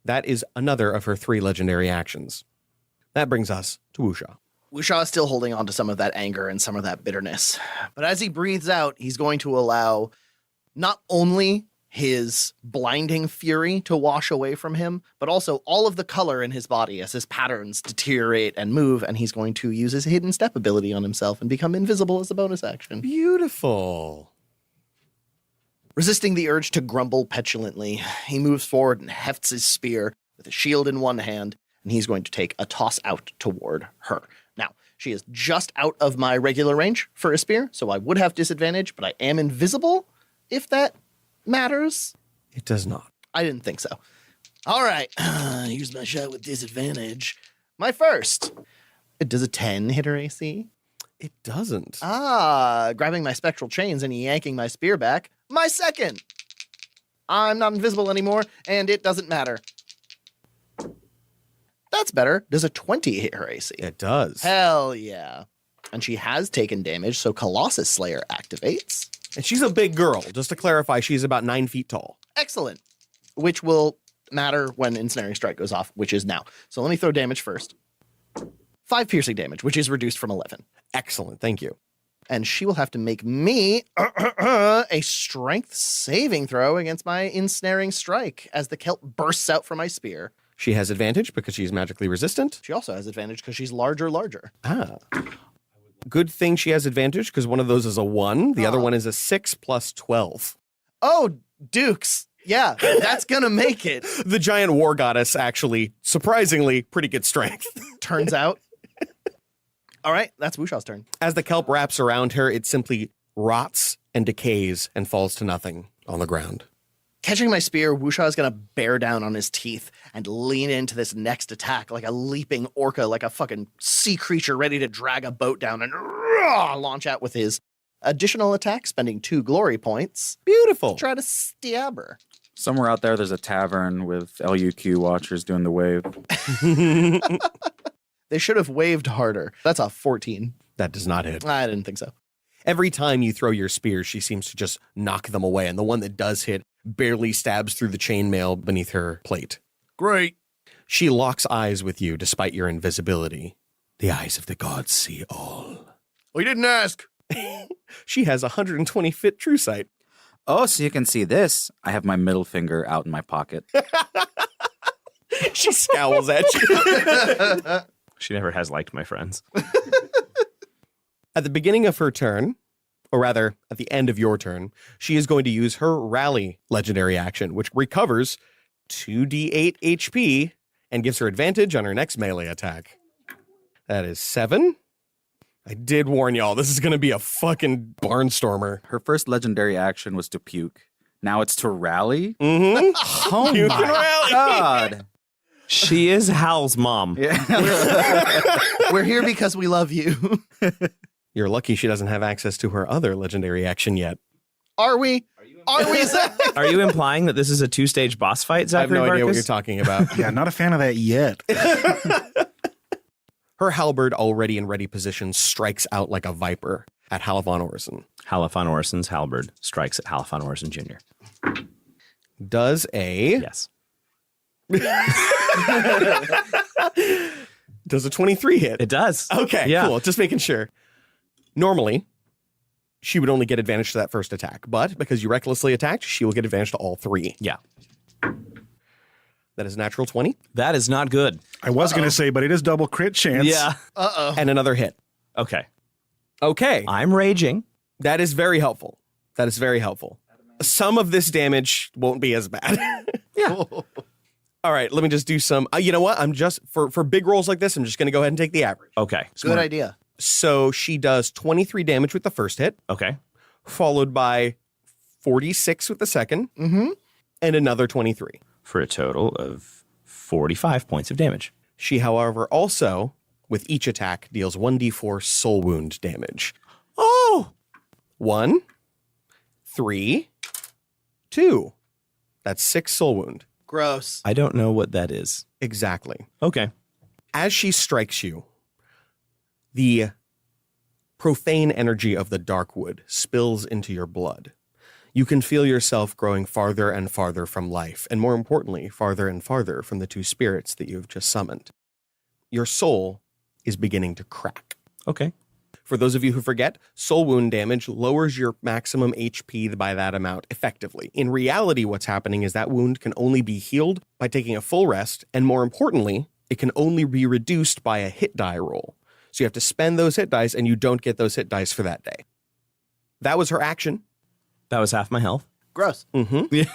Speaker 9: That is another of her 3 legendary actions. That brings us to Wusha.
Speaker 11: Wusha is still holding on to some of that anger and some of that bitterness. But as he breathes out, he's going to allow not only his blinding fury to wash away from him, but also all of the color in his body as his patterns deteriorate and move, and he's going to use his hidden step ability on himself and become invisible as a bonus action.
Speaker 9: Beautiful.
Speaker 11: Resisting the urge to grumble petulantly, he moves forward and hefts his spear with a shield in one hand, and he's going to take a toss out toward her. Now, she is just out of my regular range for a spear, so I would have disadvantage, but I am invisible, if that matters.
Speaker 9: It does not.
Speaker 11: I didn't think so. All right, here's my shot with disadvantage. My first. Does a 10 hit her AC?
Speaker 9: It doesn't.
Speaker 11: Grabbing my spectral chains and yanking my spear back. My second. I'm not invisible anymore, and it doesn't matter. That's better. Does a 20 hit her AC?
Speaker 9: It does.
Speaker 11: Hell yeah. And she has taken damage, so Colossus Slayer activates.
Speaker 9: And she's a big girl. Just to clarify, she's about 9 feet tall.
Speaker 11: Excellent. Which will matter when Ensnaring Strike goes off, which is now. So let me throw damage first. 5 piercing damage, which is reduced from 11.
Speaker 9: Excellent. Thank you.
Speaker 11: And she will have to make me a strength saving throw against my Ensnaring Strike as the kelp bursts out from my spear.
Speaker 9: She has advantage because she's magically resistant.
Speaker 11: She also has advantage because she's larger.
Speaker 9: Good thing she has advantage because one of those is a 1. The other one is a 6 plus 12.
Speaker 11: Oh, Dukes. Yeah, that's going to make it.
Speaker 9: The giant war goddess, actually, surprisingly, pretty good strength.
Speaker 11: Turns out. All right, that's Wushaw's turn.
Speaker 9: As the kelp wraps around her, it simply rots and decays and falls to nothing on the ground.
Speaker 11: Catching my spear, Wushaw is going to bear down on his teeth and lean into this next attack like a leaping orca, like a fucking sea creature ready to drag a boat down and launch out with his additional attack, spending 2 glory points.
Speaker 9: Beautiful.
Speaker 11: Try to stab her.
Speaker 4: Somewhere out there, there's a tavern with LUQ watchers doing the wave.
Speaker 11: They should have waved harder. That's a 14.
Speaker 9: That does not hit.
Speaker 11: I didn't think so.
Speaker 9: Every time you throw your spear, she seems to just knock them away, and the one that does hit barely stabs through the chainmail beneath her plate.
Speaker 5: Great.
Speaker 9: She locks eyes with you despite your invisibility. The eyes of the gods see all.
Speaker 5: We didn't ask.
Speaker 9: She has 120 foot true sight.
Speaker 4: Oh, so you can see this. I have my middle finger out in my pocket.
Speaker 9: She scowls at you.
Speaker 6: She never has liked my friends.
Speaker 9: At the beginning of her turn, or rather, at the end of your turn, she is going to use her rally legendary action, which recovers 2d8 HP and gives her advantage on her next melee attack. That is 7. I did warn y'all, this is going to be a fucking barnstormer.
Speaker 4: Her first legendary action was to puke. Now it's to rally?
Speaker 9: Mm-hmm.
Speaker 4: Oh
Speaker 9: You
Speaker 4: my
Speaker 9: can rally.
Speaker 4: God.
Speaker 6: She is Hal's mom.
Speaker 11: We're here because we love you.
Speaker 9: You're lucky she doesn't have access to her other legendary action yet.
Speaker 11: Are we? Are we, Zach?
Speaker 6: Are you implying that this is a 2-stage boss fight,
Speaker 9: I have
Speaker 6: Zachary
Speaker 9: no idea what
Speaker 6: Marcus?
Speaker 9: you're talking about.
Speaker 8: Yeah, not a fan of that yet.
Speaker 9: Her halberd, already in ready position, strikes out like a viper at Halifon Orson.
Speaker 6: Halifon Orson's halberd strikes at Halifon Orson Jr.
Speaker 9: Does a...
Speaker 6: Yes.
Speaker 9: Does a 23 hit?
Speaker 6: It does.
Speaker 9: Okay,
Speaker 6: Yeah.
Speaker 9: cool. Just making sure. Normally, she would only get advantage to that first attack, but because you recklessly attacked, she will get advantage to all 3.
Speaker 6: Yeah.
Speaker 9: That is natural 20.
Speaker 6: That is not good.
Speaker 8: I was going to say, but it is double crit chance.
Speaker 6: Yeah.
Speaker 11: Uh-oh.
Speaker 9: And another hit.
Speaker 6: Okay.
Speaker 9: Okay.
Speaker 6: I'm raging.
Speaker 9: That is very helpful. That is very helpful. Some of this damage won't be as bad.
Speaker 6: Yeah.
Speaker 9: All right, let me just do some. You know what? I'm just, for big rolls like this, I'm just going to go ahead and take the average.
Speaker 6: Okay.
Speaker 11: Good idea.
Speaker 9: So she does 23 damage with the first hit,
Speaker 6: Okay.
Speaker 9: followed by 46 with the second, and another 23.
Speaker 6: For a total of 45 points of damage.
Speaker 9: She, however, also, with each attack, deals 1d4 soul wound damage.
Speaker 6: Oh!
Speaker 9: 1, 3, 2. That's 6 soul wound.
Speaker 11: Gross.
Speaker 6: I don't know what that is.
Speaker 9: Exactly.
Speaker 6: Okay.
Speaker 9: As she strikes you, the profane energy of the Darkwood spills into your blood. You can feel yourself growing farther and farther from life, and more importantly, farther and farther from the 2 spirits that you've just summoned. Your soul is beginning to crack.
Speaker 6: Okay.
Speaker 9: For those of you who forget, soul wound damage lowers your maximum HP by that amount effectively. In reality, what's happening is that wound can only be healed by taking a full rest, and more importantly, it can only be reduced by a hit die roll. So you have to spend those hit dice, and you don't get those hit dice for that day. That was her action.
Speaker 6: That was half my health.
Speaker 11: Gross.
Speaker 9: Mm-hmm.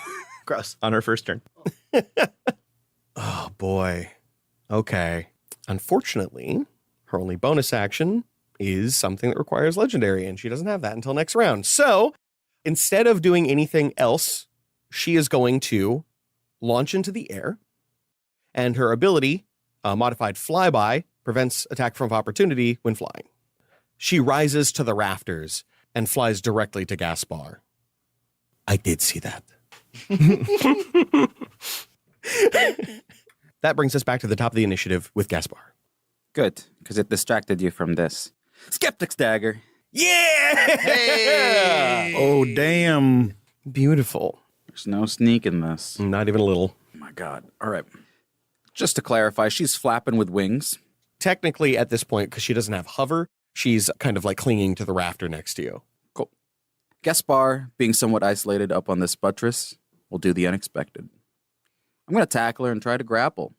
Speaker 11: Gross.
Speaker 6: On her first turn.
Speaker 9: Oh, boy. Okay. Unfortunately, her only bonus action is something that requires legendary, and she doesn't have that until next round. So instead of doing anything else, she is going to launch into the air, and her ability, modified flyby, prevents attack from opportunity when flying. She rises to the rafters and flies directly to Gaspar. I did see that. That brings us back to the top of the initiative with Gaspar.
Speaker 4: Good, because it distracted you from this. Skeptic's dagger.
Speaker 9: Yeah!
Speaker 11: Hey!
Speaker 8: Oh, damn.
Speaker 9: Beautiful.
Speaker 4: There's no sneak in this.
Speaker 9: Not even a little.
Speaker 4: Oh my God. All right. Just to clarify, she's flapping with wings.
Speaker 9: Technically, at this point, because she doesn't have hover, she's kind of like clinging to the rafter next to you.
Speaker 4: Cool. Gaspar, being somewhat isolated up on this buttress, will do the unexpected. I'm going to tackle her and try to grapple.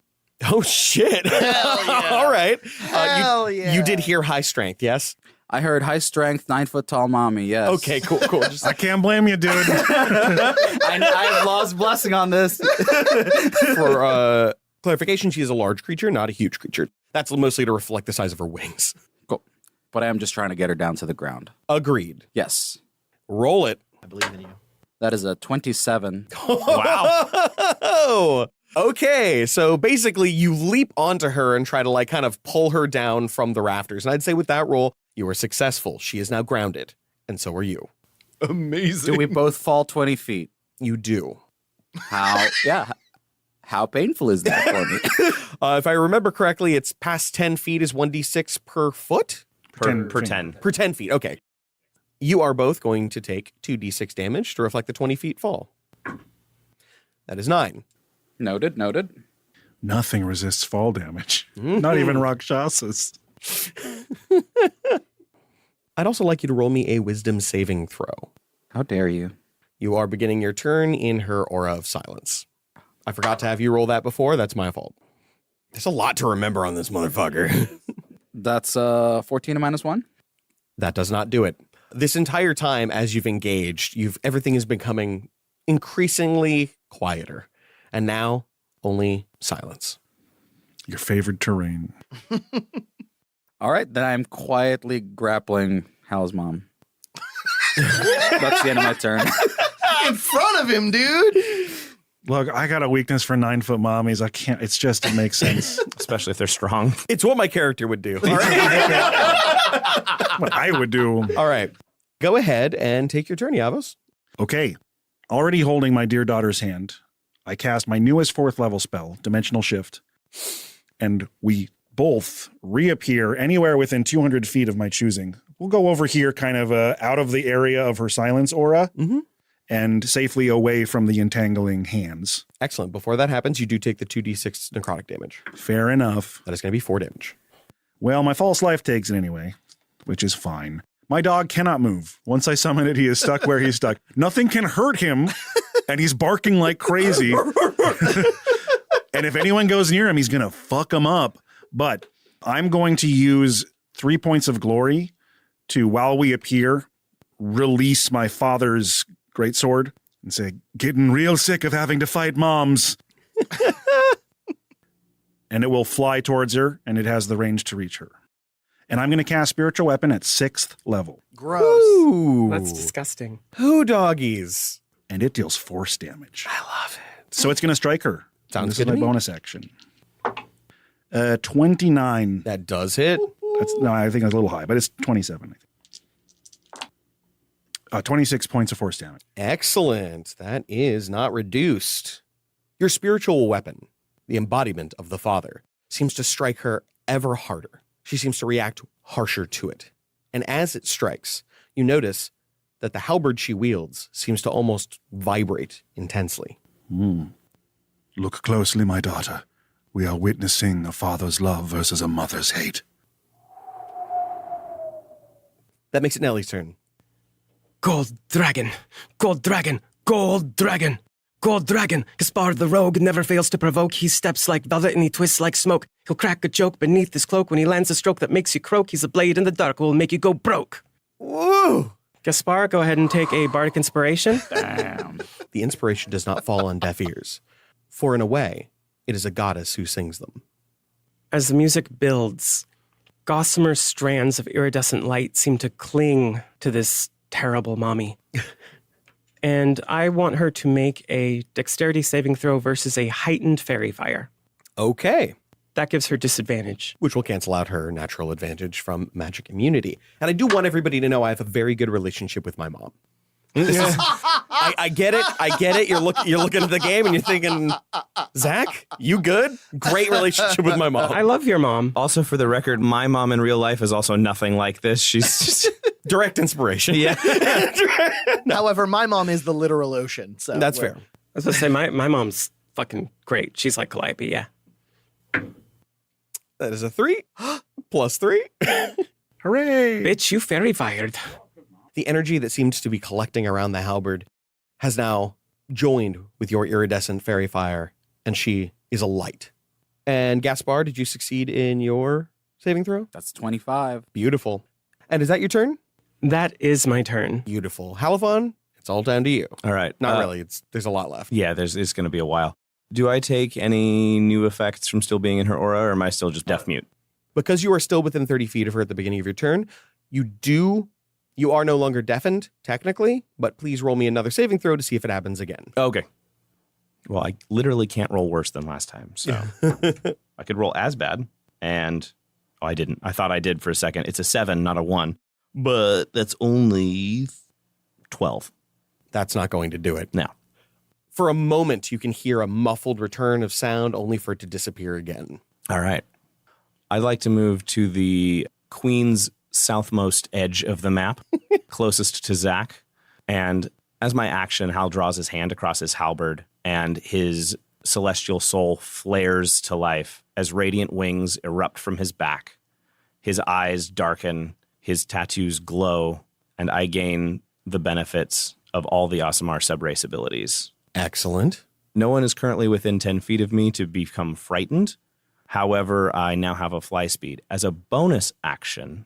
Speaker 9: Oh, shit.
Speaker 11: Hell yeah.
Speaker 9: All right.
Speaker 11: Hell yeah.
Speaker 9: You did hear high strength, yes?
Speaker 4: I heard high strength, 9-foot-tall mommy, yes.
Speaker 9: Okay, cool.
Speaker 8: I can't blame you, dude.
Speaker 4: I have lost blessing on this.
Speaker 9: For clarification, she is a large creature, not a huge creature. That's mostly to reflect the size of her wings.
Speaker 4: Cool. But I am just trying to get her down to the ground.
Speaker 9: Agreed.
Speaker 4: Yes.
Speaker 9: Roll it.
Speaker 11: I believe in you.
Speaker 4: That is a 27.
Speaker 9: Wow. Okay, so basically you leap onto her and try to like kind of pull her down from the rafters. And I'd say with that roll, you were successful. She is now grounded, and so are you.
Speaker 11: Amazing.
Speaker 4: Do we both fall 20 feet?
Speaker 9: You do.
Speaker 4: How? Yeah. How painful is that for me?
Speaker 9: If I remember correctly, it's past 10 feet is 1d6 per foot?
Speaker 6: Per 10.
Speaker 9: Per 10 feet, okay. You are both going to take 2d6 damage to reflect the 20 feet fall. That is 9.
Speaker 4: Noted.
Speaker 8: Nothing resists fall damage. Not even Rakshasas.
Speaker 9: I'd also like you to roll me a wisdom saving throw.
Speaker 4: How dare you?
Speaker 9: You are beginning your turn in her aura of silence. I forgot to have you roll that before. That's my fault. There's a lot to remember on this motherfucker.
Speaker 4: That's 14 minus 1?
Speaker 9: That does not do it. This entire time, as you've engaged, everything is becoming increasingly quieter. And now, only silence.
Speaker 8: Your favorite terrain.
Speaker 4: All right, then I'm quietly grappling Hal's mom. That's the end of my turn.
Speaker 11: In front of him, dude.
Speaker 8: Look, I got a weakness for 9-foot mommies. I can't. It makes sense.
Speaker 6: Especially if they're strong.
Speaker 9: It's what my character would do. All right.
Speaker 8: What I would do.
Speaker 9: All right. Go ahead and take your turn, Yavos.
Speaker 8: Okay. Already holding my dear daughter's hand, I cast my newest 4th level spell, Dimensional Shift, and we both reappear anywhere within 200 feet of my choosing. We'll go over here kind of out of the area of her silence aura and safely away from the entangling hands.
Speaker 9: Excellent. Before that happens, you do take the 2d6 necrotic damage.
Speaker 8: Fair enough.
Speaker 9: That is going to be 4 damage.
Speaker 8: Well, my false life takes it anyway, which is fine. My dog cannot move. Once I summon it, he is stuck where he's stuck. Nothing can hurt him, and he's barking like crazy. And if anyone goes near him, he's going to fuck him up. But I'm going to use 3 points of glory to, while we appear, release my father's greatsword and say, getting real sick of having to fight moms. And it will fly towards her, and it has the range to reach her. And I'm going to cast Spiritual Weapon at 6th level.
Speaker 11: Gross.
Speaker 9: Ooh.
Speaker 12: That's disgusting.
Speaker 9: Who doggies?
Speaker 8: And it deals force damage.
Speaker 9: I love it.
Speaker 8: So it's going to strike her.
Speaker 9: Sounds
Speaker 8: this
Speaker 9: good
Speaker 8: is
Speaker 9: to
Speaker 8: my
Speaker 9: me.
Speaker 8: bonus action. 29.
Speaker 9: That does hit.
Speaker 8: No, I think it's a little high, but it's 27. 26 points of force damage.
Speaker 9: Excellent. That is not reduced. Your spiritual weapon, the embodiment of the Father, seems to strike her ever harder. She seems to react harsher to it. And as it strikes, you notice that the halberd she wields seems to almost vibrate intensely.
Speaker 8: Look closely, my daughter. We are witnessing a father's love versus a mother's hate.
Speaker 9: That makes it Nellie's turn.
Speaker 12: Gold dragon, gold dragon, gold dragon, gold dragon. Gaspar the rogue never fails to provoke. He steps like velvet and he twists like smoke. He'll crack a joke beneath his cloak when he lands a stroke that makes you croak. He's a blade in the dark who will make you go broke.
Speaker 9: Woo!
Speaker 12: Gaspar, go ahead and take a bardic inspiration.
Speaker 4: Damn.
Speaker 9: The inspiration does not fall on deaf ears, for in a way, it is a goddess who sings them.
Speaker 12: As the music builds, gossamer strands of iridescent light seem to cling to this terrible mommy. And I want her to make a dexterity saving throw versus a heightened fairy fire.
Speaker 9: Okay.
Speaker 12: That gives her disadvantage.
Speaker 9: Which will cancel out her natural advantage from magic immunity. And I do want everybody to know I have a very good relationship with my mom. I get it. I get it. You're looking at the game and you're thinking, Zach, you good? Great relationship with my mom.
Speaker 12: I love your mom.
Speaker 6: Also, for the record, my mom in real life is also nothing like this. She's just
Speaker 9: direct inspiration.
Speaker 6: Yeah.
Speaker 11: However, my mom is the literal ocean. So
Speaker 9: That's fair.
Speaker 12: I was going to say, my mom's fucking great. She's like Calliope, yeah.
Speaker 9: That is a 3 plus 3.
Speaker 12: Hooray. Bitch, you fairy fired.
Speaker 9: The energy that seems to be collecting around the halberd has now joined with your iridescent fairy fire, and she is a light. And Gaspar, did you succeed in your saving throw?
Speaker 4: That's 25.
Speaker 9: Beautiful. And is that your turn?
Speaker 12: That is my turn.
Speaker 9: Beautiful. Halifon, it's all down to you.
Speaker 6: all right.
Speaker 9: Not really. There's a lot left.
Speaker 6: Yeah, it's going to be a while. Do I take any new effects from still being in her aura, or am I still just deaf mute?
Speaker 9: Because you are still within 30 feet of her at the beginning of your turn, you are no longer deafened, technically, but please roll me another saving throw to see if it happens again.
Speaker 6: Okay. Well, I literally can't roll worse than last time, so I could roll as bad, and I didn't. I thought I did for a second. It's a 7, not a 1, but that's only 12.
Speaker 9: That's not going to do it.
Speaker 6: No.
Speaker 9: For a moment, you can hear a muffled return of sound, only for it to disappear again.
Speaker 6: All right. I'd like to move to the Queen's southmost edge of the map, closest to Zach. And as my action, Hal draws his hand across his halberd, and his celestial soul flares to life as radiant wings erupt from his back. His eyes darken, his tattoos glow, and I gain the benefits of all the Aasimar subrace abilities.
Speaker 9: Excellent.
Speaker 6: No one is currently within 10 feet of me to become frightened. However, I now have a fly speed. As a bonus action,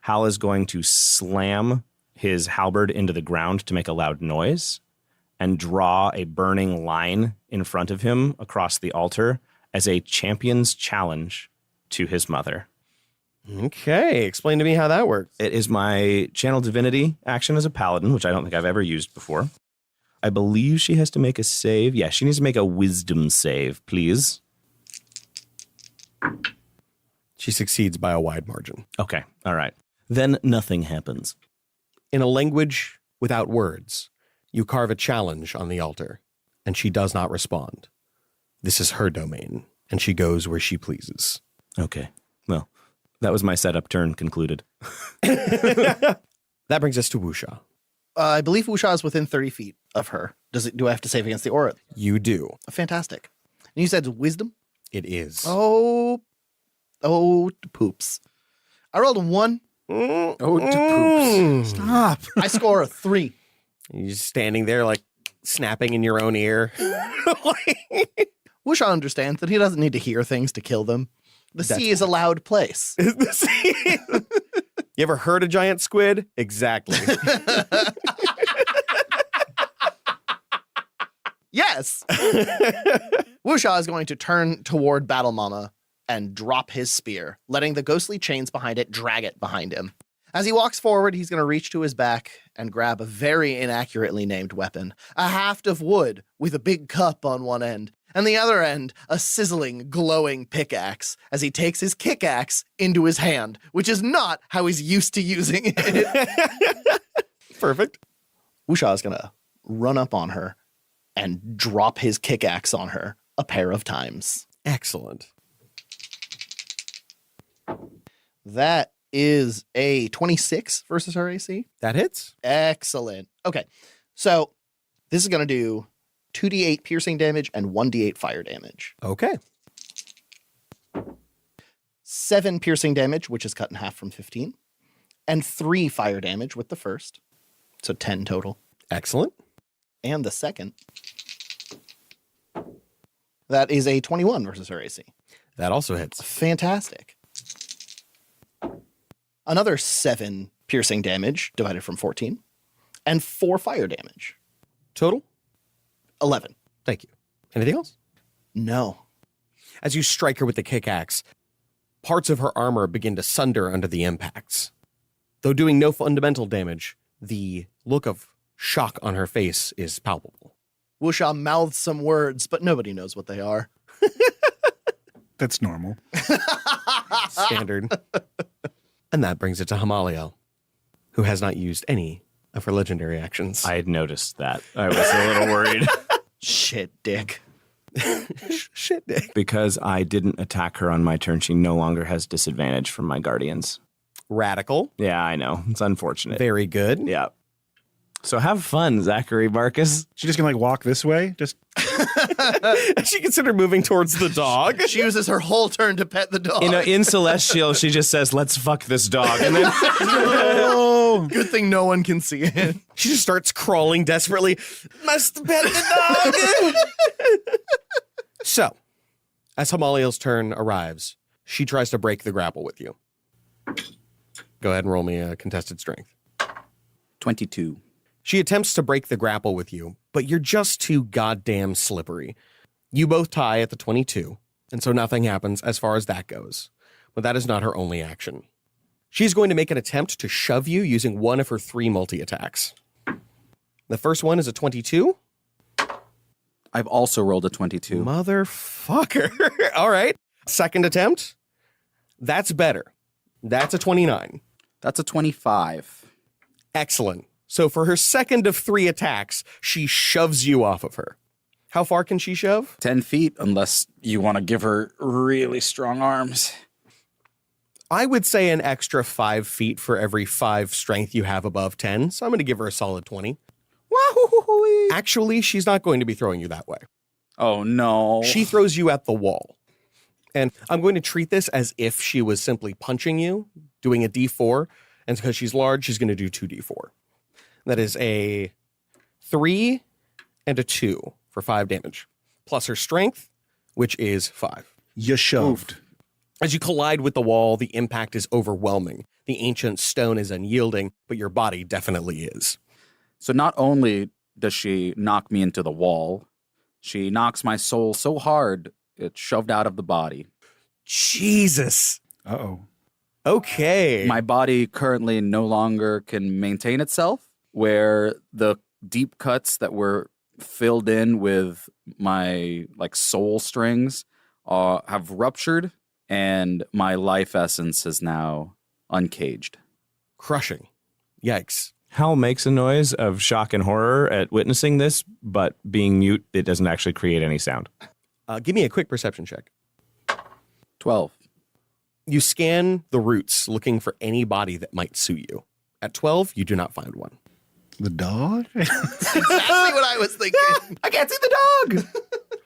Speaker 6: Hal is going to slam his halberd into the ground to make a loud noise and draw a burning line in front of him across the altar as a champion's challenge to his mother.
Speaker 9: Okay, explain to me how that works.
Speaker 6: It is my channel divinity action as a paladin, which I don't think I've ever used before. I believe she has to make a save. Yeah, she needs to make a wisdom save, please.
Speaker 9: She succeeds by a wide margin.
Speaker 6: Okay, all right. Then nothing happens.
Speaker 9: In a language without words, you carve a challenge on the altar, and she does not respond. This is her domain, and she goes where she pleases.
Speaker 6: Okay, well, that was my setup turn concluded.
Speaker 9: That brings us to Wusha.
Speaker 11: I believe Wusha is within 30 feet of her. Do I have to save against the aura?
Speaker 9: You do.
Speaker 11: Fantastic. And you said wisdom?
Speaker 9: It is.
Speaker 11: Oh, poops. I rolled a 1.
Speaker 9: Oh, to poops.
Speaker 8: Stop.
Speaker 11: I score a 3.
Speaker 9: You're just standing there like snapping in your own ear.
Speaker 11: Wusha understands that he doesn't need to hear things to kill them. The sea is a loud place.
Speaker 9: You ever heard a giant squid? Exactly.
Speaker 11: Yes. Wusha is going to turn toward Battle Mama and drop his spear, letting the ghostly chains behind it drag it behind him. As he walks forward, he's going to reach to his back and grab a very inaccurately named weapon, a haft of wood with a big cup on one end, and the other end, a sizzling, glowing pickaxe, as he takes his kickaxe into his hand, which is not how he's used to using it.
Speaker 9: Perfect.
Speaker 11: Wusha is going to run up on her and drop his kickaxe on her a pair of times.
Speaker 9: Excellent.
Speaker 11: That is a 26 versus her AC.
Speaker 9: That hits.
Speaker 11: Excellent. Okay, so this is going to do 2d8 piercing damage and 1d8 fire damage.
Speaker 9: Okay.
Speaker 11: 7 piercing damage, which is cut in half from 15. and 3 fire damage with the first. So 10 total.
Speaker 9: Excellent.
Speaker 11: And the second. That is a 21 versus her AC.
Speaker 9: That also hits.
Speaker 11: Fantastic. Another 7 piercing damage divided from 14. And 4 fire damage.
Speaker 9: Total?
Speaker 11: 11.
Speaker 9: Thank you. Anything else?
Speaker 11: No.
Speaker 9: As you strike her with the kick-axe, parts of her armor begin to sunder under the impacts. Though doing no fundamental damage, the look of shock on her face is palpable.
Speaker 11: Wusha mouths some words, but nobody knows what they are.
Speaker 8: That's normal.
Speaker 9: Standard. And that brings it to Hamaliel, who has not used any of her legendary actions.
Speaker 6: I had noticed that. I was a little worried.
Speaker 11: Shit, dick.
Speaker 9: Shit, Dick.
Speaker 6: Because I didn't attack her on my turn, she no longer has disadvantage from my guardians.
Speaker 9: Radical.
Speaker 6: Yeah, I know. It's unfortunate.
Speaker 9: Very good.
Speaker 6: Yeah. So have fun, Zachary Marcus.
Speaker 8: She just gonna like walk this way? Just
Speaker 9: She considered moving towards the dog.
Speaker 11: She uses her whole turn to pet the dog.
Speaker 6: You know, in Celestial, she just says, let's fuck this dog. And then
Speaker 11: Good thing no one can see it.
Speaker 9: She just starts crawling desperately. Must pet the dog. So, as Hamaliel's turn arrives, she tries to break the grapple with you. Go ahead and roll me a contested strength.
Speaker 4: 22.
Speaker 9: She attempts to break the grapple with you, but you're just too goddamn slippery. You both tie at the 22, and so nothing happens as far as that goes. But that is not her only action. She's going to make an attempt to shove you using one of her 3 multi-attacks. The first one is a 22.
Speaker 4: I've also rolled a 22.
Speaker 9: Motherfucker. All right. Second attempt. That's better. That's a 29.
Speaker 4: That's a 25.
Speaker 9: Excellent. So for her second of 3 attacks, she shoves you off of her. How far can she shove?
Speaker 4: 10 feet, unless you want to give her really strong arms.
Speaker 9: I would say an extra 5 feet for every 5 strength you have above 10. So I'm going to give her a solid 20.
Speaker 4: Wahoo!
Speaker 9: Actually, she's not going to be throwing you that way.
Speaker 4: Oh, no.
Speaker 9: She throws you at the wall. And I'm going to treat this as if she was simply punching you, doing a D4. And because she's large, she's going to do 2D4. That is a 3 and a 2 for 5 damage. Plus her strength, which is 5.
Speaker 8: you shoved.
Speaker 9: Oof. As you collide with the wall, the impact is overwhelming. The ancient stone is unyielding, but your body definitely is.
Speaker 4: So not only does she knock me into the wall, she knocks my soul so hard it's shoved out of the body.
Speaker 9: Jesus.
Speaker 8: Uh-oh.
Speaker 9: Okay.
Speaker 4: My body currently no longer can maintain itself, where the deep cuts that were filled in with my soul strings have ruptured, and my life essence is now uncaged.
Speaker 9: Crushing. Yikes.
Speaker 6: Hal makes a noise of shock and horror at witnessing this, but being mute, it doesn't actually create any sound.
Speaker 9: Give me a quick perception check.
Speaker 4: 12.
Speaker 9: You scan the roots looking for any body that might suit you. At 12, you do not find one.
Speaker 8: The dog?
Speaker 11: Exactly what I was thinking.
Speaker 9: I can't see the dog.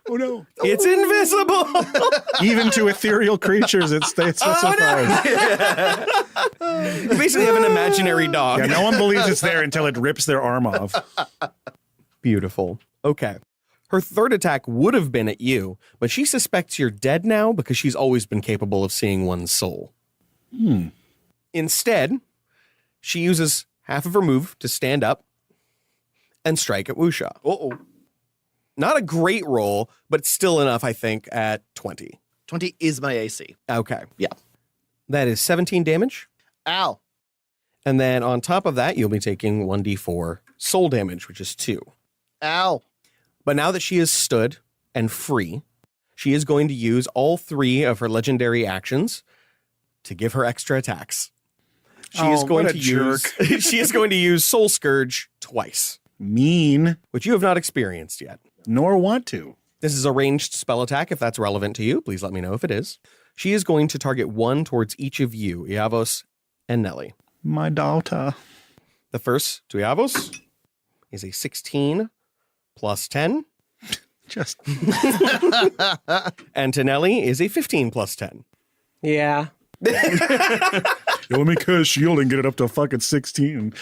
Speaker 8: Oh, no.
Speaker 9: It's invisible.
Speaker 8: Even to ethereal creatures, it specifies.
Speaker 9: You basically have an imaginary dog.
Speaker 8: Yeah, no one believes it's there until it rips their arm off.
Speaker 9: Beautiful. Okay. Her third attack would have been at you, but she suspects you're dead now because she's always been capable of seeing one's soul. Instead, she uses half of her move to stand up and strike at Wusha.
Speaker 11: Uh-oh.
Speaker 9: Not a great roll, but still enough, I think, at 20.
Speaker 11: 20 is my AC.
Speaker 9: Okay.
Speaker 11: Yeah.
Speaker 9: That is 17 damage.
Speaker 11: Ow.
Speaker 9: And then on top of that, you'll be taking 1d4 soul damage, which is 2.
Speaker 11: Ow.
Speaker 9: But now that she is stood and free, she is going to use all 3 of her legendary actions to give her extra attacks. She is going to use she is going to use Soul Scourge twice.
Speaker 8: Mean.
Speaker 9: Which you have not experienced yet.
Speaker 8: Nor want to.
Speaker 9: This is a ranged spell attack. If that's relevant to you, please let me know if it is. She is going to target 1 towards each of you, Iavos and Nelly.
Speaker 8: My daughter.
Speaker 9: The first to Iavos is a 16 plus 10.
Speaker 8: Just.
Speaker 9: And to Nelly is a 15 plus 10.
Speaker 12: Yeah.
Speaker 8: Yo, let me cast shield and get it up to fucking 16.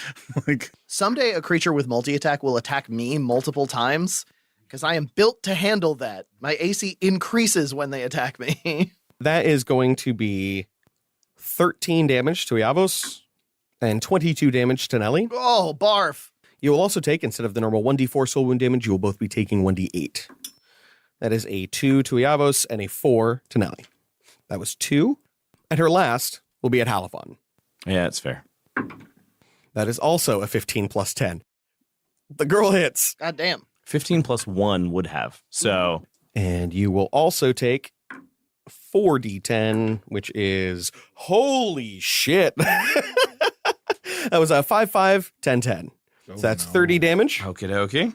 Speaker 8: Like,
Speaker 11: Someday a creature with multi-attack will attack me multiple times because I am built to handle that. My AC increases when they attack me.
Speaker 9: That is going to be 13 damage to Iavos and 22 damage to Nelly.
Speaker 11: Oh, barf.
Speaker 9: You will also take, instead of the normal 1d4 soul wound damage, you will both be taking 1d8. That is a 2 to Iavos and a 4 to Nelly. That was 2. And her last will be at Halifon.
Speaker 6: Yeah, it's fair.
Speaker 9: That is also a 15 plus 10. The girl hits.
Speaker 11: God damn.
Speaker 6: 15 plus 1 would have. So.
Speaker 9: And you will also take 4d10, which is holy shit. That was a 5, 5, 10, 10. So that's 30 damage.
Speaker 6: Okie dokie.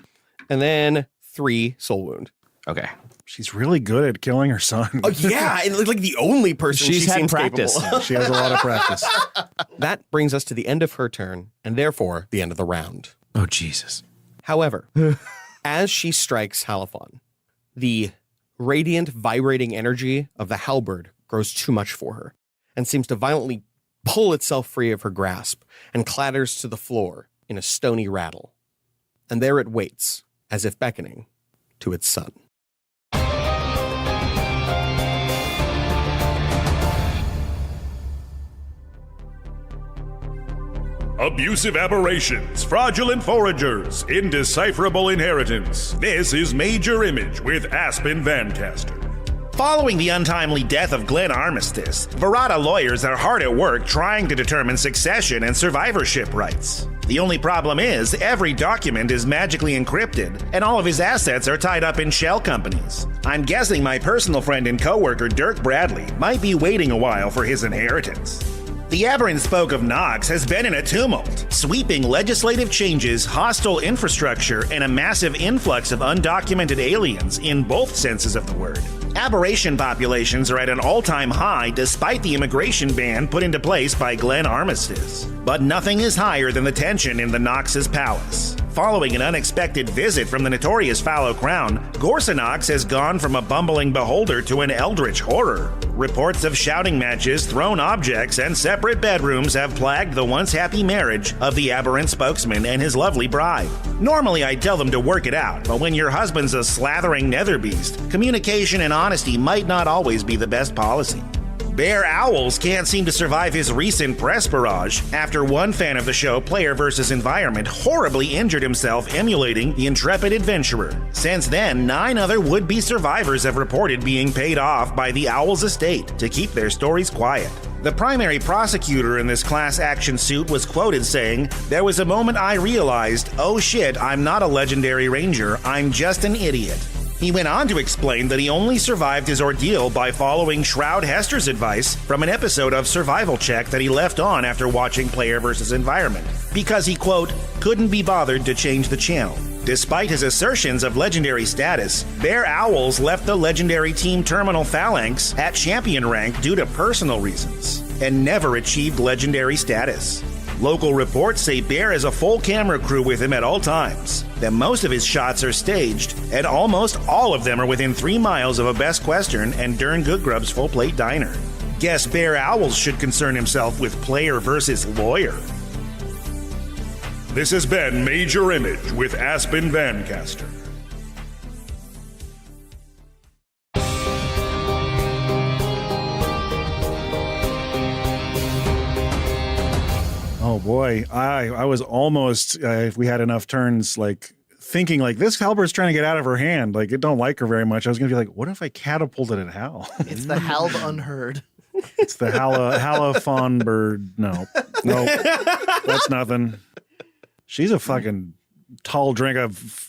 Speaker 9: And then 3 soul wound.
Speaker 6: Okay.
Speaker 8: she's really good at killing her son.
Speaker 9: Oh, yeah. And like the only person
Speaker 6: She's
Speaker 9: she
Speaker 6: had
Speaker 9: seems
Speaker 6: practice.
Speaker 9: capable of.
Speaker 8: She has a lot of practice.
Speaker 9: That brings us to the end of her turn, and therefore the end of the round.
Speaker 6: Oh, Jesus.
Speaker 9: However, as she strikes Halifon, the radiant, vibrating energy of the halberd grows too much for her and seems to violently pull itself free of her grasp and clatters to the floor in a stony rattle. And there it waits, as if beckoning to its son.
Speaker 1: Abusive aberrations, fraudulent foragers, indecipherable inheritance. This is Major Image with Aspen Vancaster.
Speaker 10: Following the untimely death of Glenn Armistice, Verada lawyers are hard at work trying to determine succession and survivorship rights. The only problem is, every document is magically encrypted, and all of his assets are tied up in shell companies. I'm guessing my personal friend and coworker Dirk Bradley might be waiting a while for his inheritance. The aberrant spoke of Nox has been in a tumult, sweeping legislative changes, hostile infrastructure, and a massive influx of undocumented aliens in both senses of the word. Aberration populations are at an all-time high despite the immigration ban put into place by Glenn Armistice. But nothing is higher than the tension in the Nox's palace. Following an unexpected visit from the notorious Fallow Crown, Gorsanox has gone from a bumbling beholder to an eldritch horror. Reports of shouting matches, thrown objects, and separate bedrooms have plagued the once happy marriage of the aberrant spokesman and his lovely bride. Normally I'd tell them to work it out, but when your husband's a slathering nether beast, communication and honesty might not always be the best policy. Bear Owls can't seem to survive his recent press barrage after one fan of the show, Player vs. Environment, horribly injured himself emulating the intrepid adventurer. Since then, 9 other would-be survivors have reported being paid off by the Owls' estate to keep their stories quiet. The primary prosecutor in this class action suit was quoted saying, "There was a moment I realized, oh shit, I'm not a legendary ranger, I'm just an idiot." He went on to explain that he only survived his ordeal by following Shroud Hester's advice from an episode of Survival Check that he left on after watching Player vs. Environment, because he, quote, couldn't be bothered to change the channel. Despite his assertions of legendary status, Bear Owls left the legendary Team Terminal Phalanx at champion rank due to personal reasons, and never achieved legendary status. Local reports say Bear has a full camera crew with him at all times, that most of his shots are staged, and almost all of them are within 3 miles of a Best Western and Dern Goodgrub's Full Plate Diner. Guess Bear Owls should concern himself with player versus lawyer.
Speaker 1: This has been Major Image with Aspen Vancaster.
Speaker 8: Oh boy, I was almost, if we had enough turns, like thinking like this halberd's trying to get out of her hand. Like it don't like her very much. I was gonna be like, what if I catapulted at Hal?
Speaker 11: It's the Halv Unheard.
Speaker 8: It's the Halifon bird. No, that's nothing. She's a fucking tall drink of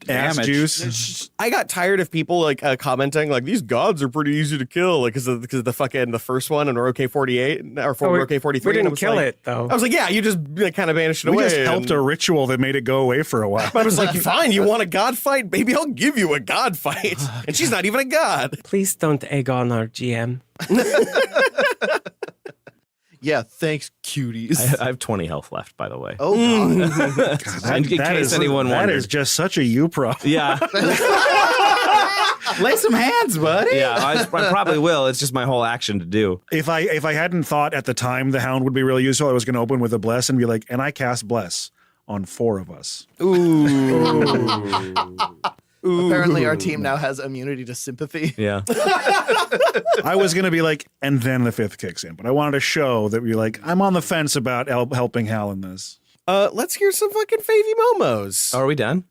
Speaker 8: ass
Speaker 4: Damage.
Speaker 8: juice.
Speaker 9: I got tired of people like commenting like these gods are pretty easy to kill, like because of the fucking the first one and OK-48 or OK-43.
Speaker 12: We
Speaker 9: and I
Speaker 12: didn't
Speaker 9: was
Speaker 12: kill
Speaker 9: like-
Speaker 12: it though.
Speaker 9: I was like, yeah, you just kind of banished it
Speaker 8: We
Speaker 9: away.
Speaker 8: just helped
Speaker 9: and-
Speaker 8: a ritual that made it go away for a while.
Speaker 9: I was like, fine, you want a god fight? Baby, I'll give you a god fight. And she's not even a god.
Speaker 12: Please don't egg on our GM.
Speaker 11: Yeah, thanks, cuties.
Speaker 6: I have 20 health left, by the way.
Speaker 11: Oh, God.
Speaker 6: In case anyone
Speaker 8: that
Speaker 6: wondered.
Speaker 8: is just such a you problem.
Speaker 6: Yeah.
Speaker 4: Lay some hands, buddy.
Speaker 6: Yeah, I probably will. It's just my whole action to do.
Speaker 8: If I hadn't thought at the time the hound would be really useful, I was going to open with a bless and be like, and I cast bless on 4 of us.
Speaker 11: Apparently, our team now has immunity to sympathy.
Speaker 6: Yeah.
Speaker 8: I was going to be like, and then the 5th kicks in, but I wanted to show that I'm on the fence about helping Hal in this.
Speaker 3: Let's hear some fucking Favy Momos.
Speaker 6: Are we done?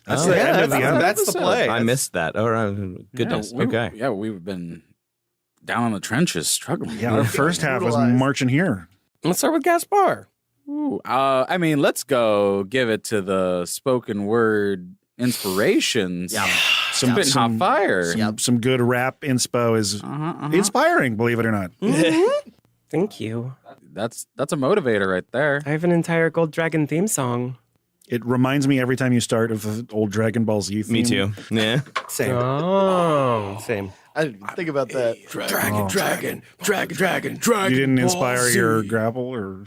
Speaker 8: That's the end of the episode.
Speaker 3: That's the play.
Speaker 6: I missed that. All right. Goodness. Okay.
Speaker 4: Yeah, we've been down in the trenches struggling.
Speaker 8: Yeah, our first half was marching here.
Speaker 3: Let's start with Gaspar.
Speaker 4: Ooh, I mean, let's go give it to the spoken word inspirations.
Speaker 11: Yeah.
Speaker 4: Spitting hot fire.
Speaker 8: Some good rap inspo is inspiring, believe it or not.
Speaker 12: Thank you.
Speaker 4: That's a motivator right there.
Speaker 12: I have an entire Gold Dragon theme song.
Speaker 8: It reminds me every time you start of the old Dragon Ball Z theme.
Speaker 6: Me too. Yeah.
Speaker 3: Same.
Speaker 12: Oh.
Speaker 3: Same.
Speaker 11: I didn't even think about that.
Speaker 7: Dragon.
Speaker 8: You didn't inspire your grapple or...